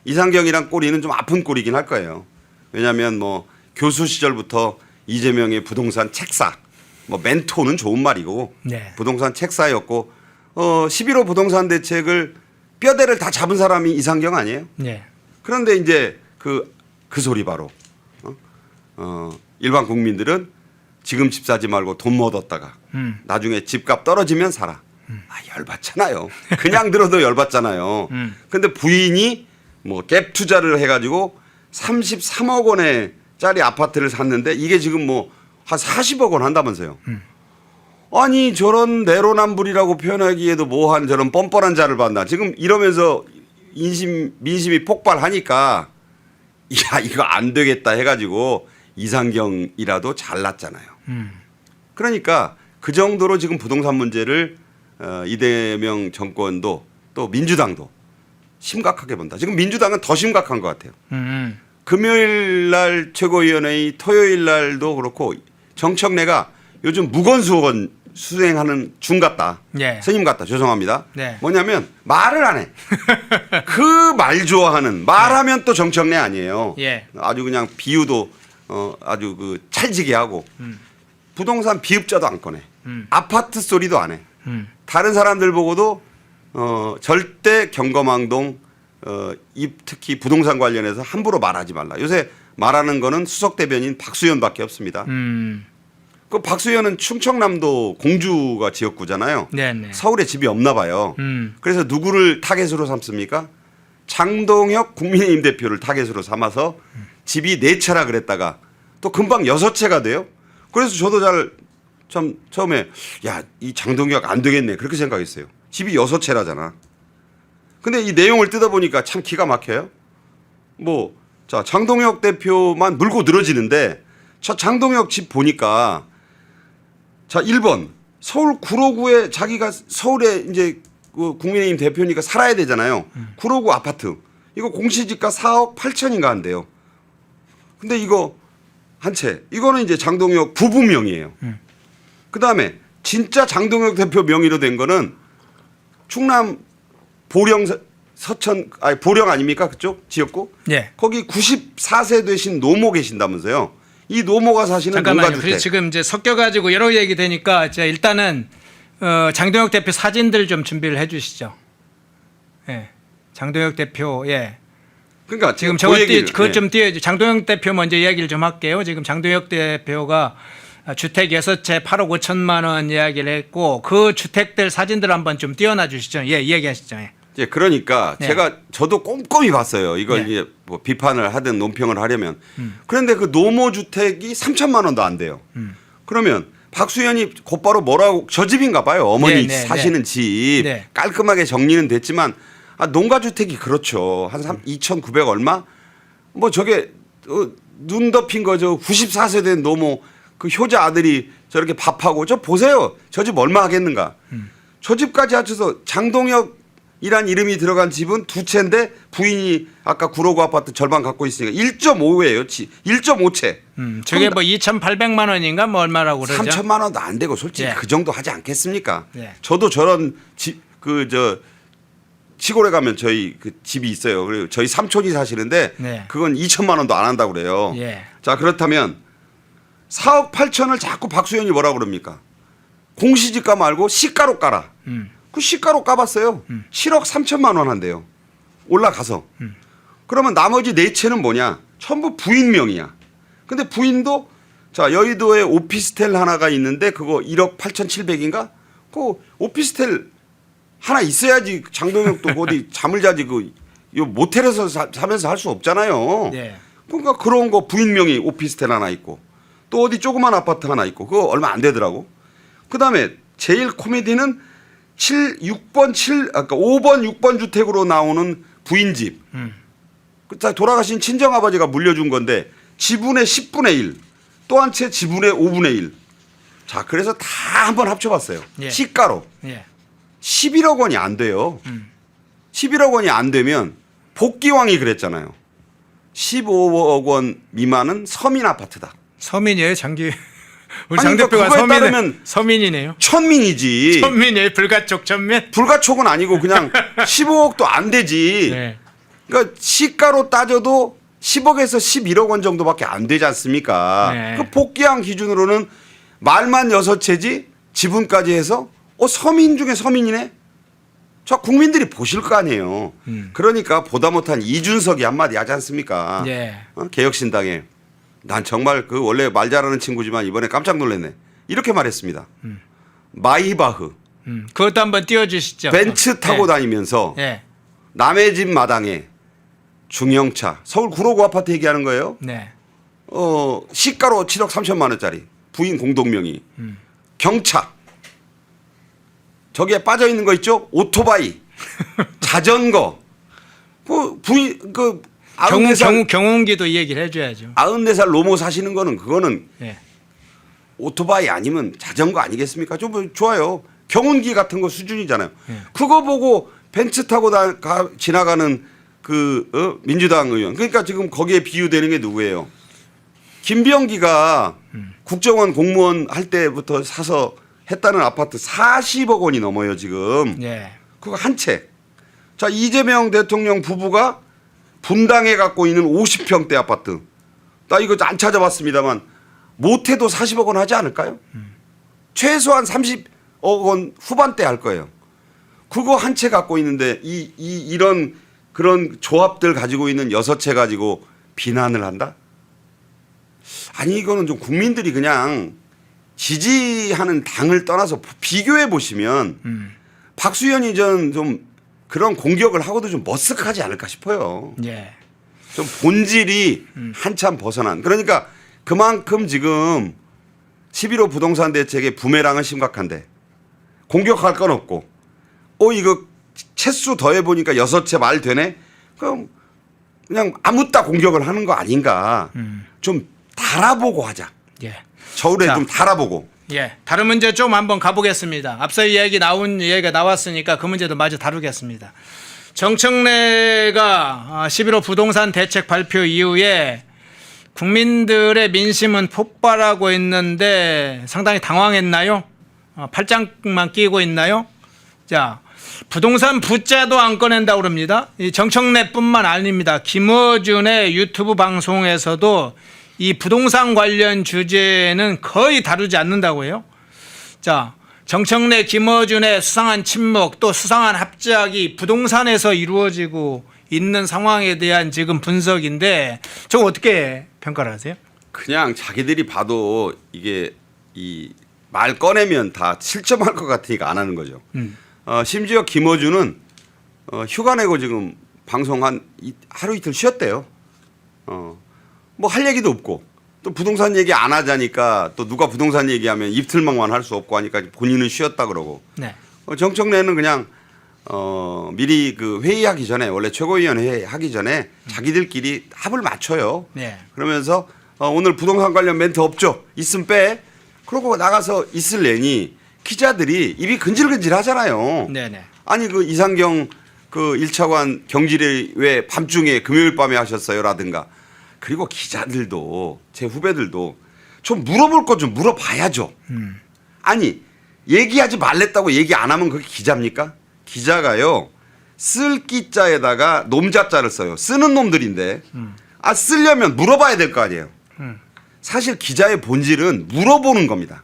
[SPEAKER 3] 이상경이랑 꼬리는 좀 아픈 꼬리긴 할 거예요. 왜냐하면 뭐 교수 시절부터 이재명의 부동산 책사, 뭐 멘토는 좋은 말이고
[SPEAKER 2] 네.
[SPEAKER 3] 부동산 책사였고 11호 부동산 대책을 뼈대를 다 잡은 사람이 이상경 아니에요?
[SPEAKER 2] 네.
[SPEAKER 3] 그런데 이제 그 소리 바로 일반 국민들은 지금 집 사지 말고 돈 못 얻다가 나중에 집값 떨어지면 사라. 열받잖아요. 그냥 들어도 열받잖아요. 근데 부인이 뭐 갭 투자를 해가지고 33억 원에 짜리 아파트를 샀는데 이게 지금 뭐 한 40억 원 한다면서요. 아니 저런 내로남불이라고 표현하기에도 뭐한 저런 뻔뻔한 자를 봤나. 지금 이러면서 민심이 폭발하니까 야 이거 안 되겠다 해가지고 이상경이라도 잘났잖아요. 그러니까 그 정도로 지금 부동산 문제를 이재명 정권도 또 민주당도 심각하게 본다. 지금 민주당은 더 심각한 것 같아요. 금요일 날 최고위원회의 토요일 날도 그렇고 정청래가 요즘 무건수건 수행하는 중 같다.
[SPEAKER 2] 예.
[SPEAKER 3] 스님 같다. 죄송합니다.
[SPEAKER 2] 네.
[SPEAKER 3] 뭐냐면 말을 안 해. 그 말 좋아하는 말하면 또 정청래 아니에요.
[SPEAKER 2] 예.
[SPEAKER 3] 아주 그냥 비유도 아주 그 찰지게 하고 부동산 비읍자도 안 꺼내. 아파트 소리도 안 해. 다른 사람들 보고도 절대 경거망동 특히 부동산 관련해서 함부로 말하지 말라. 요새 말하는 거는 수석 대변인 박수현밖에 없습니다. 그 박수현은 충청남도 공주가 지역구잖아요.
[SPEAKER 2] 네네.
[SPEAKER 3] 서울에 집이 없나 봐요. 그래서 누구를 타겟으로 삼습니까? 장동혁 국민의힘 대표를 타겟으로 삼아서 집이 4채라 그랬다가 또 금방 6채가 돼요. 그래서 저도 참 처음에 야, 이 장동혁 안 되겠네 그렇게 생각했어요. 집이 6채라잖아. 근데 이 내용을 뜯어보니까 참 기가 막혀요. 자 장동혁 대표만 물고 늘어지는데 저 장동혁 집 보니까 자 1번 서울 구로구에 자기가 서울에 이제 그 국민의힘 대표니까 살아야 되잖아요. 구로구 아파트 이거 공시지가 4억 8천인가 한대요. 근데 이거 한 채 이거는 이제 장동혁 부부 명의예요. 그다음에 진짜 장동혁 대표 명의로 된 거는 충남 보령 보령 아닙니까 그쪽 지역구?
[SPEAKER 2] 예.
[SPEAKER 3] 거기 94세 되신 노모 계신다면서요. 이 노모가 사시는
[SPEAKER 2] 잠깐만요.
[SPEAKER 3] 농가주택.
[SPEAKER 2] 그래서 지금 이제 섞여가지고 여러 얘기 되니까 이제 일단은 장동혁 대표 사진들 좀 준비를 해주시죠. 예, 장동혁 대표
[SPEAKER 3] 그러니까
[SPEAKER 2] 지금
[SPEAKER 3] 그
[SPEAKER 2] 저것
[SPEAKER 3] 얘기를,
[SPEAKER 2] 그것
[SPEAKER 3] 예.
[SPEAKER 2] 좀 띄워줘. 장동혁 대표 먼저 이야기를 좀 할게요. 지금 장동혁 대표가 주택 6채 8억 5천만 원 이야기를 했고 그 주택들 사진들 한번 좀 띄워놔 주시죠. 예, 이야기하시죠. 예.
[SPEAKER 3] 예, 그러니까
[SPEAKER 2] 네.
[SPEAKER 3] 저도 꼼꼼히 봤어요. 이걸
[SPEAKER 2] 네.
[SPEAKER 3] 이제 뭐 비판을 하든 논평을 하려면. 그런데 그 노모 주택이 3천만 원도 안 돼요. 그러면 박수현이 곧바로 뭐라고 저 집인가 봐요. 어머니
[SPEAKER 2] 네, 네,
[SPEAKER 3] 사시는 집
[SPEAKER 2] 네.
[SPEAKER 3] 깔끔하게 정리는 됐지만 농가 주택이 그렇죠. 한 2,900 얼마? 뭐 저게 눈 덮인 거죠. 94세 된 노모 그 효자 아들이 저렇게 밥하고 저 보세요. 저 집 얼마 하겠는가. 저 집까지 합쳐서 장동혁이란 이름이 들어간 집은 2채인데 부인이 아까 구로구 아파트 절반 갖고 있으니까 1.5예요. 1.5채.
[SPEAKER 2] 저게 뭐 2,800만 원인가 뭐 얼마라고 그러죠?
[SPEAKER 3] 3천만 원도 안 되고 솔직히
[SPEAKER 2] 예.
[SPEAKER 3] 그 정도 하지 않겠습니까?
[SPEAKER 2] 예.
[SPEAKER 3] 저도 저런 시골에 가면 저희 그 집이 있어요. 그리고 저희 삼촌이 사시는데
[SPEAKER 2] 네.
[SPEAKER 3] 그건 2천만 원도 안 한다고 그래요.
[SPEAKER 2] 예.
[SPEAKER 3] 자, 그렇다면 4억 8천을 자꾸 박수현이 뭐라고 그럽니까? 공시지가 말고 시가로 까라. 그 시가로 까봤어요. 7억 3천만 원 한대요. 올라가서. 그러면 나머지 4채는 뭐냐? 전부 부인 명의야. 근데 부인도 자, 여의도에 오피스텔 하나가 있는데 그거 1억 8,700인가? 그 오피스텔 하나 있어야지 장동혁도 어디 잠을 자지 그 모텔에서 사면서 할 수 없잖아요.
[SPEAKER 2] 네.
[SPEAKER 3] 그러니까 그런 거 부인 명의 오피스텔 하나 있고 또 어디 조그만 아파트 하나 있고 그거 얼마 안 되더라고. 그다음에 제일 코미디는 5번 6번 주택으로 나오는 부인집. 돌아가신 친정아버지가 물려준 건데 지분의 10분의 1, 또 한 채 지분의 5분의 1. 자, 그래서 다 한번 합쳐봤어요.
[SPEAKER 2] 예.
[SPEAKER 3] 시가로.
[SPEAKER 2] 예.
[SPEAKER 3] 11억 원이 안 돼요. 11억 원이 안 되면 복기왕이 그랬잖아요. 15억 원 미만은 서민 아파트다.
[SPEAKER 2] 서민이에요, 우리
[SPEAKER 3] 아니,
[SPEAKER 2] 장
[SPEAKER 3] 그러니까
[SPEAKER 2] 대표가
[SPEAKER 3] 그거에 따르면
[SPEAKER 2] 서민이네요.
[SPEAKER 3] 천민이지.
[SPEAKER 2] 천민이에요, 불가촉 천민.
[SPEAKER 3] 불가촉은 아니고 그냥 15억도 안 되지.
[SPEAKER 2] 네.
[SPEAKER 3] 그러니까 시가로 따져도 10억에서 11억 원 정도밖에 안 되지 않습니까?
[SPEAKER 2] 네.
[SPEAKER 3] 그 복귀한 기준으로는 말만 6채지 지분까지 해서 서민 중에 서민이네? 저 국민들이 보실 거 아니에요. 그러니까 보다 못한 이준석이 한마디 하지 않습니까?
[SPEAKER 2] 예.
[SPEAKER 3] 개혁신당에. 난 정말 그 원래 말 잘하는 친구지만 이번에 깜짝 놀랐네. 이렇게 말했습니다. 마이바흐.
[SPEAKER 2] 그것도 한번 띄워주시죠.
[SPEAKER 3] 벤츠 타고
[SPEAKER 2] 예.
[SPEAKER 3] 다니면서
[SPEAKER 2] 예.
[SPEAKER 3] 남의 집 마당에 중형차 서울 구로구 아파트 얘기하는 거예요.
[SPEAKER 2] 네.
[SPEAKER 3] 시가로 7억 3천만 원짜리 부인 공동명의 경차 저기에 빠져 있는 거 있죠? 오토바이 자전거 부인
[SPEAKER 2] 경운기도 이 얘기를 해줘야죠.
[SPEAKER 3] 94살 노모 사시는 거는 그거는
[SPEAKER 2] 예.
[SPEAKER 3] 오토바이 아니면 자전거 아니겠습니까? 좀 좋아요. 경운기 같은 거 수준이잖아요.
[SPEAKER 2] 예.
[SPEAKER 3] 그거 보고 벤츠 타고 지나가는 민주당 의원. 그러니까 지금 거기에 비유되는 게 누구예요? 김병기가 국정원 공무원 할 때부터 사서 했다는 아파트 40억 원이 넘어요 지금.
[SPEAKER 2] 예.
[SPEAKER 3] 그거 한 채. 자, 이재명 대통령 부부가 분당에 갖고 있는 50평대 아파트. 나 이거 안 찾아봤습니다만 못해도 40억 원 하지 않을까요? 최소한 30억 원 후반대 할 거예요. 그거 한 채 갖고 있는데 이런 그런 조합들 가지고 있는 6채 가지고 비난을 한다? 아니 이거는 좀 국민들이 그냥 지지하는 당을 떠나서 비교해 보시면 박수현이 좀 그런 공격을 하고도 좀 머쓱하지 않을까 싶어요.
[SPEAKER 2] 예.
[SPEAKER 3] 좀 본질이 한참 벗어난. 그러니까 그만큼 지금 11호 부동산 대책의 부메랑은 심각한데 공격할 건 없고 이거 채수 더해 보니까 6채 말 되네? 그럼 그냥 아무따 공격을 하는 거 아닌가. 좀 달아보고 하자.
[SPEAKER 2] 예.
[SPEAKER 3] 저울에
[SPEAKER 2] 자.
[SPEAKER 3] 좀 달아보고.
[SPEAKER 2] 예. 다른 문제 좀 한번 가보겠습니다. 앞서 얘기가 나왔으니까 그 문제도 마저 다루겠습니다. 정청래가 11호 부동산 대책 발표 이후에 국민들의 민심은 폭발하고 있는데 상당히 당황했나요? 팔짱만 끼고 있나요? 자, 부동산 부자도 안 꺼낸다고 그럽니다. 이 정청래뿐만 아닙니다. 김어준의 유튜브 방송에서도 이 부동산 관련 주제는 거의 다루지 않는다고 해요. 자, 정청래, 김어준의 수상한 침묵 또 수상한 합작이 부동산에서 이루어지고 있는 상황에 대한 지금 분석인데 저 어떻게 평가를 하세요?
[SPEAKER 3] 그냥 자기들이 봐도 이게 이 말 꺼내면 다 실점할 것 같으니까 안 하는 거죠. 심지어 김어준은 휴가 내고 지금 방송 하루 이틀 쉬었대요. 뭐 할 얘기도 없고 또 부동산 얘기 안 하자니까 또 누가 부동산 얘기하면 입틀막만 할 수 없고 하니까 본인은 쉬었다 그러고.
[SPEAKER 2] 네.
[SPEAKER 3] 정청래는 그냥 미리 그 회의하기 전에 원래 최고위원회 하기 전에 자기들끼리 합을 맞춰요.
[SPEAKER 2] 네.
[SPEAKER 3] 그러면서 오늘 부동산 관련 멘트 없죠. 있으면 빼. 그러고 나가서 있을래니 기자들이 입이 근질근질 하잖아요.
[SPEAKER 2] 네네.
[SPEAKER 3] 아니 그 이상경 그 1차관 경질이 왜 밤중에 금요일 밤에 하셨어요라든가. 그리고 기자들도 제 후배들도 좀 물어볼 것 좀 물어봐야죠. 아니 얘기하지 말랬다고 얘기 안 하면 그게 기자입니까? 기자가요 쓸 기자에다가 놈자자를 써요. 쓰는 놈들인데 쓰려면 물어봐야 될 거 아니에요. 사실 기자의 본질은 물어보는 겁니다.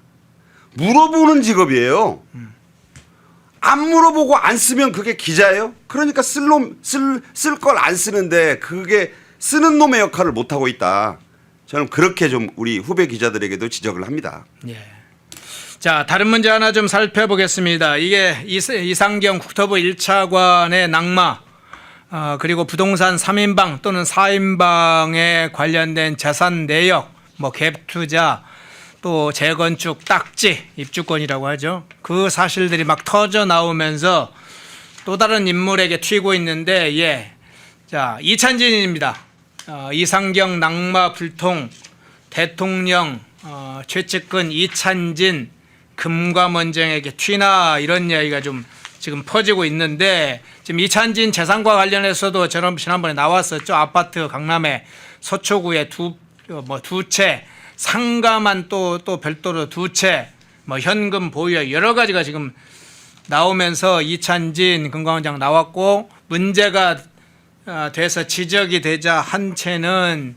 [SPEAKER 3] 물어보는 직업이에요. 안 물어보고 안 쓰면 그게 기자예요? 그러니까 쓸 걸 안 쓰는데 그게 쓰는 놈의 역할을 못 하고 있다. 저는 그렇게 좀 우리 후배 기자들에게도 지적을 합니다.
[SPEAKER 2] 예. 자, 다른 문제 하나 좀 살펴보겠습니다. 이게 이상경 국토부 1차관의 낙마, 그리고 부동산 3인방 또는 4인방에 관련된 재산 내역, 뭐 갭 투자, 또 재건축 딱지, 입주권이라고 하죠. 그 사실들이 막 터져 나오면서 또 다른 인물에게 튀고 있는데, 예. 자, 이찬진입니다. 이상경 낙마 불통, 대통령 최측근 이찬진 금감원장에게 튀나 이런 이야기가 좀 지금 퍼지고 있는데 지금 이찬진 재산과 관련해서도 저는 지난번에 나왔었죠. 아파트 강남에 서초구에 두 채, 상가만 또 별도로 두 채, 뭐 현금 보유 여러 가지가 지금 나오면서 이찬진 금감원장 나왔고 문제가 돼서 지적이 되자 한 채는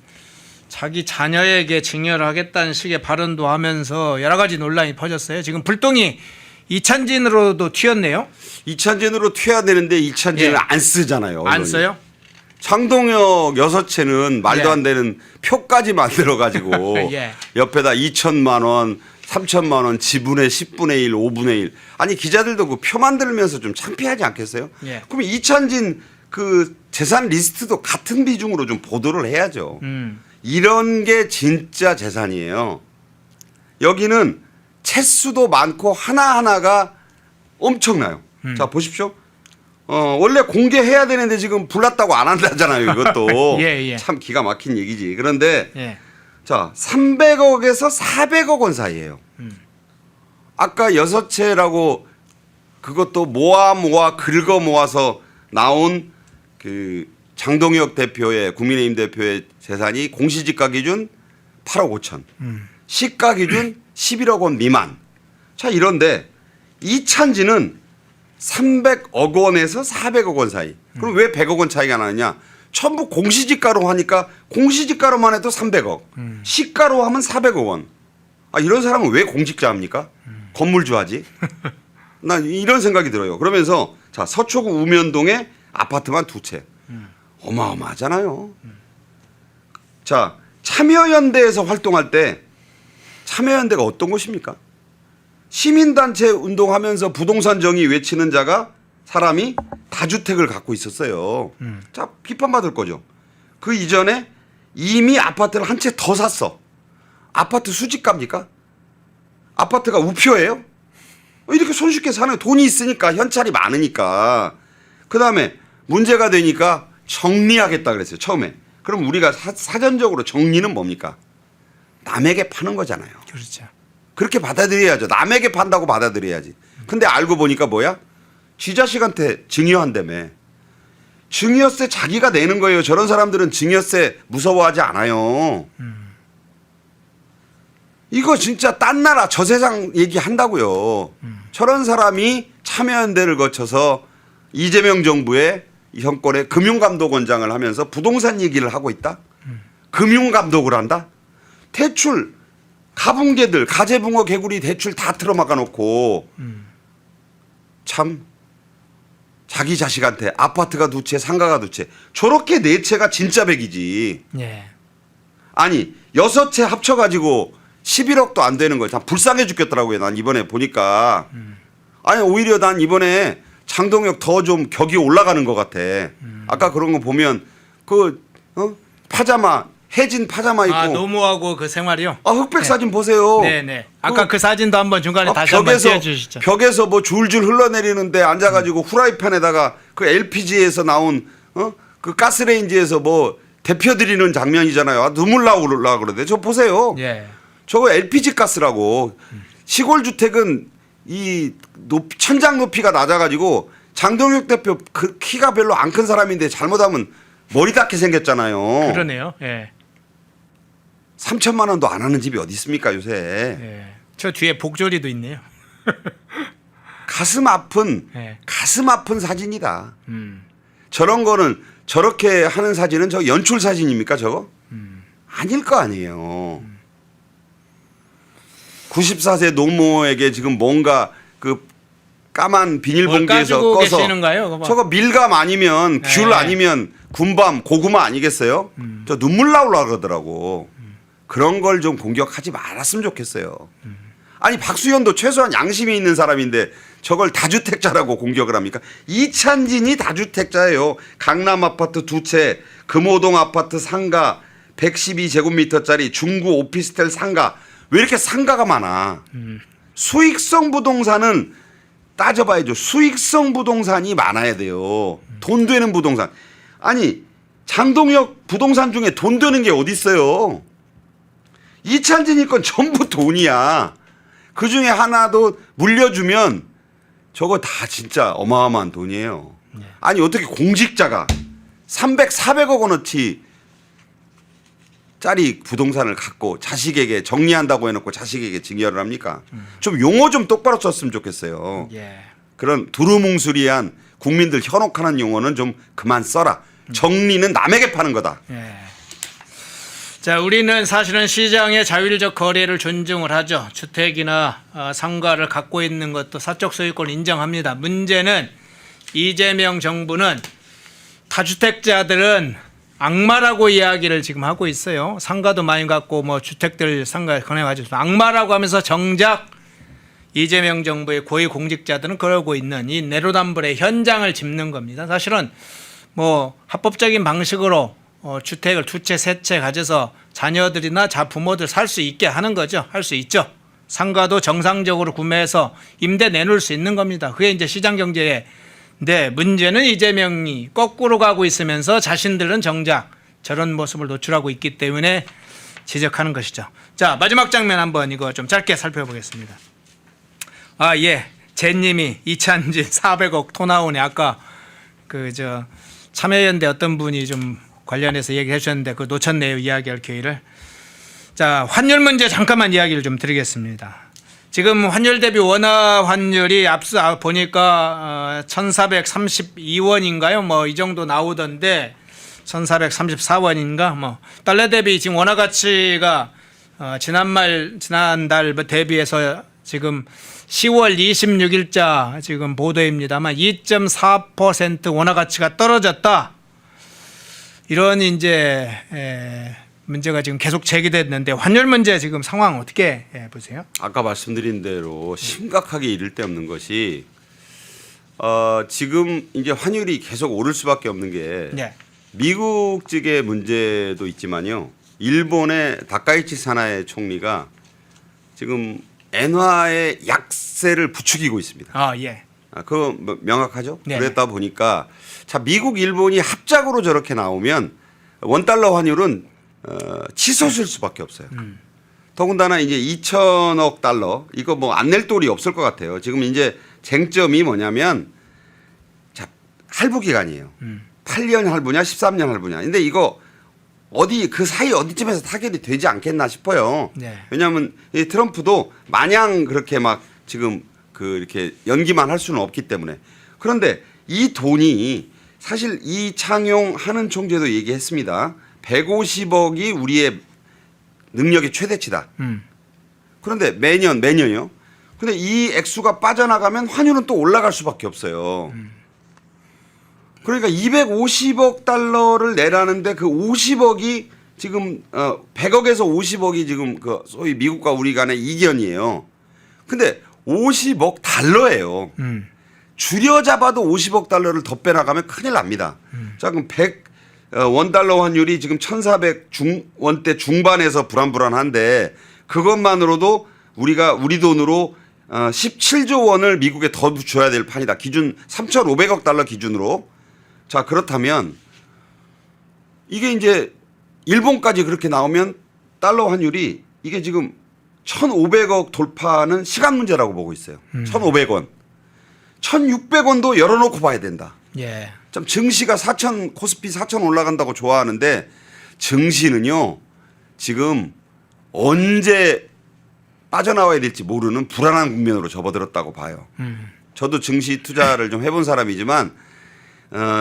[SPEAKER 2] 자기 자녀에게 증여를 하겠다는 식의 발언도 하면서 여러 가지 논란이 퍼졌어요. 지금 불똥이 이찬진으로도 튀었네요.
[SPEAKER 3] 이찬진으로 튀어야 되는데 이찬진을
[SPEAKER 2] 예.
[SPEAKER 3] 안 쓰잖아요. 언론이.
[SPEAKER 2] 안 써요?
[SPEAKER 3] 창동역 6채는 말도 안 되는 표까지 만들어 가지고
[SPEAKER 2] 예.
[SPEAKER 3] 옆에다 2천만 원, 3천만 원 지분의 10분의 1, 5분의 1. 아니 기자들도 그 표 만들면서 좀 창피하지 않겠어요?
[SPEAKER 2] 예.
[SPEAKER 3] 그럼 이찬진 그 재산 리스트도 같은 비중으로 좀 보도를 해야죠. 이런 게 진짜 재산이에요. 여기는 채수도 많고 하나하나가 엄청나요. 자, 보십시오. 원래 공개해야 되는데 지금 불났다고 안 한다잖아요, 이것도.
[SPEAKER 2] 예, 예.
[SPEAKER 3] 참 기가 막힌 얘기지. 그런데
[SPEAKER 2] 예.
[SPEAKER 3] 자, 300억에서 400억 원 사이예요. 아까 6채라고 그것도 모아 긁어 모아서 나온 그 장동혁 대표의 국민의힘 대표의 재산이 공시지가 기준 8억 5천, 시가 기준 11억 원 미만. 자, 이런데 이찬진은 300억 원에서 400억 원 사이. 그럼 왜 100억 원 차이가 나느냐? 전부 공시지가로 하니까 공시지가로만 해도 300억, 시가로 하면 400억 원. 이런 사람은 왜 공직자입니까? 건물주 하지? 난 이런 생각이 들어요. 그러면서 자, 서초구 우면동에 아파트만 2채. 어마어마하잖아요. 자, 참여연대에서 활동할 때 참여연대가 어떤 곳입니까? 시민단체 운동하면서 부동산 정의 외치는 사람이 다주택을 갖고 있었어요. 자, 비판받을 거죠. 그 이전에 이미 아파트를 한 채 더 샀어. 아파트 수집가입니까? 아파트가 우표예요? 이렇게 손쉽게 사는 돈이 있으니까 현찰이 많으니까. 그다음에 문제가 되니까 정리하겠다 그랬어요. 처음에. 그럼 우리가 사전적으로 정리는 뭡니까? 남에게 파는 거잖아요.
[SPEAKER 2] 그렇죠.
[SPEAKER 3] 그렇게 받아들여야죠. 남에게 판다고 받아들여야지. 근데 알고 보니까 뭐야? 지 자식한테 증여한다며. 증여세 자기가 내는 거예요. 저런 사람들은 증여세 무서워하지 않아요. 이거 진짜 딴 나라 저 세상 얘기한다고요. 저런 사람이 참여연대를 거쳐서 이재명 정부의 정권의 금융감독원장을 하면서 부동산 얘기를 하고 있다? 금융감독을 한다? 대출 가붕개들 가재붕어 개구리 대출 다 틀어막아 놓고 참 자기 자식한테 아파트가 두 채, 상가가 두 채. 저렇게 네 채가 진짜 백이지.
[SPEAKER 2] 예.
[SPEAKER 3] 아니 6채 합쳐가지고 11억도 안 되는 거예요. 참 불쌍해 죽겠더라고요. 난 이번에 보니까. 아니 오히려 난 이번에 장동혁 더 좀 격이 올라가는 것 같아. 아까 그런 거 보면 파자마 해진 파자마 입고.
[SPEAKER 2] 아 노무하고 그 생활이요?
[SPEAKER 3] 흑백 사진 보세요.
[SPEAKER 2] 네네. 아까 그 사진도 한번 중간에 다시 한번 띄워주시죠.
[SPEAKER 3] 벽에서 뭐 줄줄 흘러내리는데 앉아가지고 후라이팬에다가 그 LPG에서 나온 그 가스레인지에서 뭐 데펴드리는 장면이잖아요. 아, 눈물 나오려 그러는데 저 보세요.
[SPEAKER 2] 예.
[SPEAKER 3] 저거 LPG 가스라고. 시골 주택은 이 천장 높이가 낮아가지고 장동혁 대표 그 키가 별로 안 큰 사람인데 잘못하면 머리 닿게 생겼잖아요.
[SPEAKER 2] 그러네요. 예.
[SPEAKER 3] 3천만 원도 안 하는 집이 어디 있습니까 요새.
[SPEAKER 2] 예. 저 뒤에 복조리도 있네요.
[SPEAKER 3] 가슴 아픈
[SPEAKER 2] 예.
[SPEAKER 3] 가슴 아픈 사진이다. 저런 거는 저렇게 하는 사진은 저 연출 사진입니까 저거? 아닐 거 아니에요. 94세 노모에게 지금 뭔가 그 까만 비닐봉지에서
[SPEAKER 2] 뭘
[SPEAKER 3] 꺼서
[SPEAKER 2] 계시는가요? 그거?
[SPEAKER 3] 저거 밀감 아니면 귤
[SPEAKER 2] 네.
[SPEAKER 3] 아니면 군밤 고구마 아니겠어요? 저 눈물 나오려 그러더라고. 그런 걸 좀 공격하지 말았으면 좋겠어요. 아니 박수현도 최소한 양심이 있는 사람인데 저걸 다주택자라고 공격을 합니까? 이찬진이 다주택자예요. 강남 아파트 두 채, 금호동 아파트 상가 112제곱미터짜리 중구 오피스텔 상가. 왜 이렇게 상가가 많아? 수익성 부동산은 따져봐야죠. 수익성 부동산이 많아야 돼요. 돈 되는 부동산. 아니 장동혁 부동산 중에 돈 되는 게 어디 있어요? 이찬진이 건 전부 돈이야. 그중에 하나도 물려주면 저거 다 진짜 어마어마한 돈이에요. 아니 어떻게 공직자가 300, 400억 원어치 짜리 부동산을 갖고 자식에게 정리한다고 해놓고 자식에게 증여를 합니까? 좀 용어 좀 똑바로 썼으면 좋겠어요.
[SPEAKER 2] 예.
[SPEAKER 3] 그런 두루뭉술이한 국민들 현혹하는 용어는 좀 그만 써라. 정리는 남에게 파는 거다.
[SPEAKER 2] 예. 자, 우리는 사실은 시장의 자율적 거래를 존중을 하죠. 주택이나 상가를 갖고 있는 것도 사적 소유권을 인정합니다. 문제는 이재명 정부는 다주택자들은 악마라고 이야기를 지금 하고 있어요. 상가도 많이 갖고 뭐 주택들 상가 권해가지고 악마라고 하면서 정작 이재명 정부의 고위 공직자들은 그러고 있는 이 내로남불의 현장을 짚는 겁니다. 사실은 뭐 합법적인 방식으로 주택을 두 채, 세 채 가져서 자녀들이나 부모들 살 수 있게 하는 거죠. 할 수 있죠. 상가도 정상적으로 구매해서 임대 내놓을 수 있는 겁니다. 그게 이제 시장 경제의 네, 문제는 이재명이 거꾸로 가고 있으면서 자신들은 정작 저런 모습을 노출하고 있기 때문에 지적하는 것이죠. 자, 마지막 장면 한번 이거 좀 짧게 살펴보겠습니다. 아, 예. 제님이 이찬진 400억 토 나오네. 아까 참여연대 어떤 분이 좀 관련해서 얘기해 주셨는데 그 놓쳤네요. 이야기할 기회를. 자, 환율 문제 잠깐만 이야기를 좀 드리겠습니다. 지금 환율 대비 원화 환율이 앞서 보니까 1432원인가요? 뭐 이 정도 나오던데 1434원인가? 뭐 달러 대비 지금 원화 가치가 지난달 대비해서 지금 10월 26일자 지금 보도입니다만 2.4% 원화 가치가 떨어졌다. 이런 이제 문제가 지금 계속 제기됐는데 환율 문제 지금 상황 어떻게 보세요?
[SPEAKER 3] 아까 말씀드린 대로 심각하게 이를 데 없는 것이 지금 이제 환율이 계속 오를 수밖에 없는 게
[SPEAKER 2] 네.
[SPEAKER 3] 미국 측의 문제도 있지만요. 일본의 다카이치 사나의 총리가 지금 엔화의 약세를 부추기고 있습니다.
[SPEAKER 2] 아, 예.
[SPEAKER 3] 그거 명확하죠?
[SPEAKER 2] 네네.
[SPEAKER 3] 그랬다 보니까 자 미국, 일본이 합작으로 저렇게 나오면 원달러 환율은 치솟을 수밖에 없어요. 더군다나 이제 2천억 달러 이거 뭐 안 낼 돌이 없을 것 같아요. 지금 이제 쟁점이 뭐냐면 자 할부 기간이에요. 8년 할부냐 13년 할부냐. 근데 이거 어디 그 사이 어디쯤에서 타결이 되지 않겠나 싶어요.
[SPEAKER 2] 네.
[SPEAKER 3] 왜냐하면 이 트럼프도 마냥 그렇게 막 지금 이렇게 연기만 할 수는 없기 때문에. 그런데 이 돈이 사실 이창용 하는 총재도 얘기했습니다. 150억이 우리의 능력의 최대치다. 그런데 매년이요. 근데 이 액수가 빠져나가면 환율은 또 올라갈 수밖에 없어요. 그러니까 250억 달러를 내라는데 그 50억이 지금 100억에서 50억이 지금 그 소위 미국과 우리 간의 이견이에요. 근데 50억 달러예요. 줄여 잡아도 50억 달러를 더 빼나가면 큰일 납니다. 자, 그럼 100원달러 환율이 지금 1,400원대 중반에서 불안불안한데 그것만으로도 우리 돈으로 17조 원을 미국에 더 줘야 될 판이다. 기준 3,500억 달러 기준으로. 자, 그렇다면 이게 이제 일본까지 그렇게 나오면 달러 환율이 이게 지금 1,500억 돌파는 시간 문제라고 보고 있어요. 1,500원. 1,600원도 열어놓고 봐야 된다.
[SPEAKER 2] 예.
[SPEAKER 3] 참 증시가 4,000 코스피 4,000 올라간다고 좋아하는데 증시는요 지금 언제 빠져나와야 될지 모르는 불안한 국면으로 접어들었다고 봐요. 저도 증시 투자를 좀 해본 사람이지만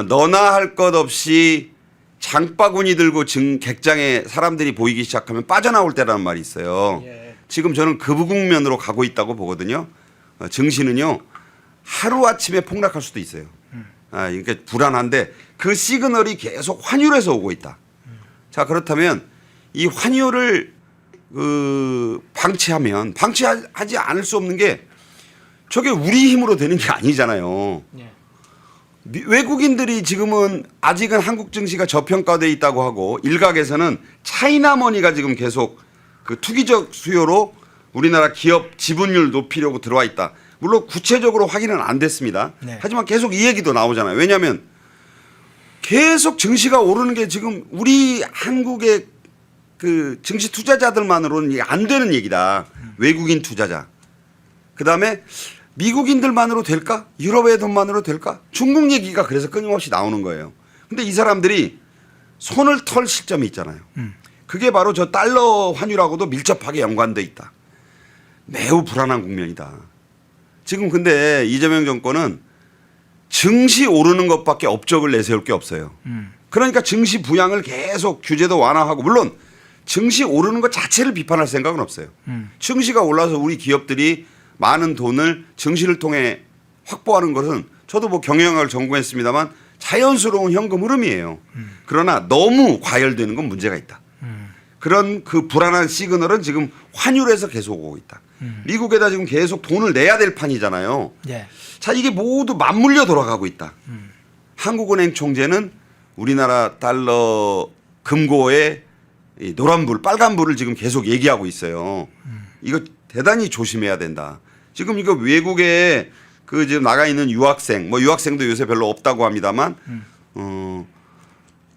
[SPEAKER 3] 너나 할 것 없이 장바구니 들고 객장에 사람들이 보이기 시작하면 빠져나올 때라는 말이 있어요.
[SPEAKER 2] 예.
[SPEAKER 3] 지금 저는 그 국면으로 가고 있다고 보거든요. 증시는요 하루아침에 폭락할 수도 있어요. 그러니까 불안한데 그 시그널이 계속 환율에서 오고 있다. 자, 그렇다면 이 환율을 방치하지 않을 수 없는 게 저게 우리 힘으로 되는 게 아니잖아요.
[SPEAKER 2] 예.
[SPEAKER 3] 외국인들이 지금은 아직은 한국 증시가 저평가돼 있다고 하고 일각에서는 차이나머니가 지금 계속 그 투기적 수요로 우리나라 기업 지분율 높이려고 들어와 있다. 물론 구체적으로 확인은 안 됐습니다.
[SPEAKER 2] 네.
[SPEAKER 3] 하지만 계속 이 얘기도 나오잖아요. 왜냐하면 계속 증시가 오르는 게 지금 우리 한국의 그 증시 투자자들만으로는 이게 안 되는 얘기다. 외국인 투자자. 그다음에 미국인들만으로 될까? 유럽 애들만으로 될까? 중국 얘기가 그래서 끊임없이 나오는 거예요. 근데 이 사람들이 손을 털 시점이 있잖아요. 그게 바로 저 달러 환율하고도 밀접하게 연관돼 있다. 매우 불안한 국면이다. 지금 근데 이재명 정권은 증시 오르는 것밖에 업적을 내세울 게 없어요. 그러니까 증시 부양을 계속 규제도 완화하고 물론 증시 오르는 것 자체를 비판할 생각은 없어요. 증시가 올라서 우리 기업들이 많은 돈을 증시를 통해 확보하는 것은 저도 뭐 경영학을 전공했습니다만 자연스러운 현금 흐름이에요. 그러나 너무 과열되는 건 문제가 있다. 그런 그 불안한 시그널은 지금 환율에서 계속 오고 있다. 미국에다 지금 계속 돈을 내야 될 판이잖아요.
[SPEAKER 2] 예.
[SPEAKER 3] 자, 이게 모두 맞물려 돌아가고 있다. 한국은행 총재는 우리나라 달러 금고의 이 노란불, 빨간불을 지금 계속 얘기하고 있어요. 이거 대단히 조심해야 된다. 지금 이거 외국에 그 지금 나가 있는 유학생, 뭐 유학생도 요새 별로 없다고 합니다만,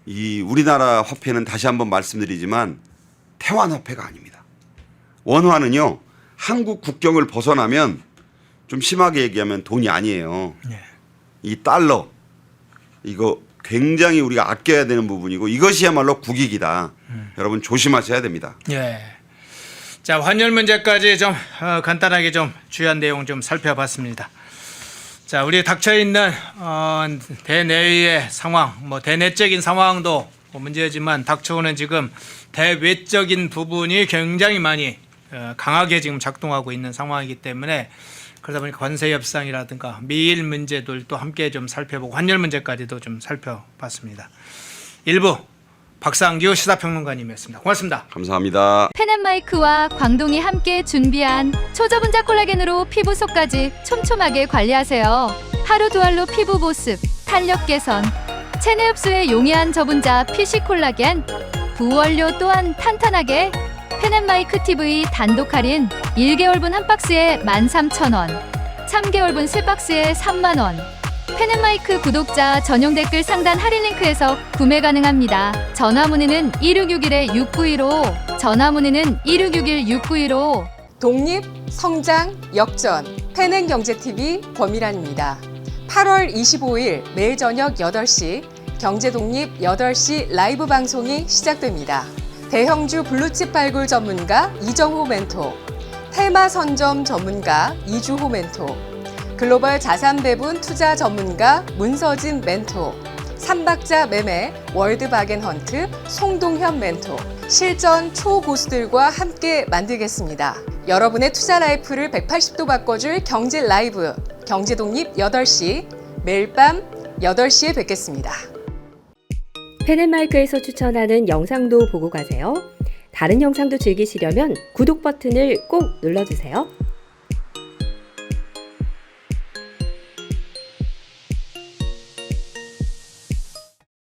[SPEAKER 3] 이 우리나라 화폐는 다시 한번 말씀드리지만 태환 화폐가 아닙니다. 원화는요 한국 국경을 벗어나면 좀 심하게 얘기하면 돈이 아니에요.
[SPEAKER 2] 예.
[SPEAKER 3] 이 달러 이거 굉장히 우리가 아껴야 되는 부분이고 이것이야말로 국익이다. 여러분 조심하셔야 됩니다.
[SPEAKER 2] 예. 자, 환율 문제까지 좀 간단하게 좀 주요한 내용 좀 살펴봤습니다. 자, 우리 닥쳐 있는 대내의 상황, 뭐 대내적인 상황도 문제지만 닥쳐오는 지금 대외적인 부분이 굉장히 많이 강하게 지금 작동하고 있는 상황이기 때문에 그러다 보니까 관세 협상이라든가 미일 문제들도 함께 좀 살펴보고 환율 문제까지도 좀 살펴봤습니다. 일부 박상규 시사평론가님이었습니다. 고맙습니다.
[SPEAKER 3] 감사합니다.
[SPEAKER 1] 펜앤마이크와 광동이 함께 준비한 초저분자 콜라겐으로 피부 속까지 촘촘하게 관리하세요. 하루 두 알로 피부 보습, 탄력 개선, 체내 흡수에 용이한 저분자 PC 콜라겐, 부원료 또한 탄탄하게 펜앤마이크 TV 단독 할인 1개월분 한 박스에 13,000원, 3개월분 3박스에 30,000원. 펜앤마이크 구독자 전용 댓글 상단 할인 링크에서 구매 가능합니다. 전화 문의는 1661-6915, 전화 문의는 1661-6915.
[SPEAKER 4] 독립, 성장, 역전, 펜앤경제TV 권미란입니다. 8월 25일 매일 저녁 8시 경제독립 8시 라이브 방송이 시작됩니다. 대형주 블루칩 발굴 전문가 이정호 멘토, 테마 선점 전문가 이주호 멘토, 글로벌 자산 배분 투자 전문가 문서진 멘토, 삼박자 매매 월드바겐헌트 송동현 멘토, 실전 초고수들과 함께 만들겠습니다. 여러분의 투자 라이프를 180도 바꿔줄 경제 라이브, 경제독립 8시 매일 밤 8시에 뵙겠습니다.
[SPEAKER 5] 펜앤마이크에서 추천하는 영상도 보고 가세요. 다른 영상도 즐기시려면 구독 버튼을 꼭 눌러주세요.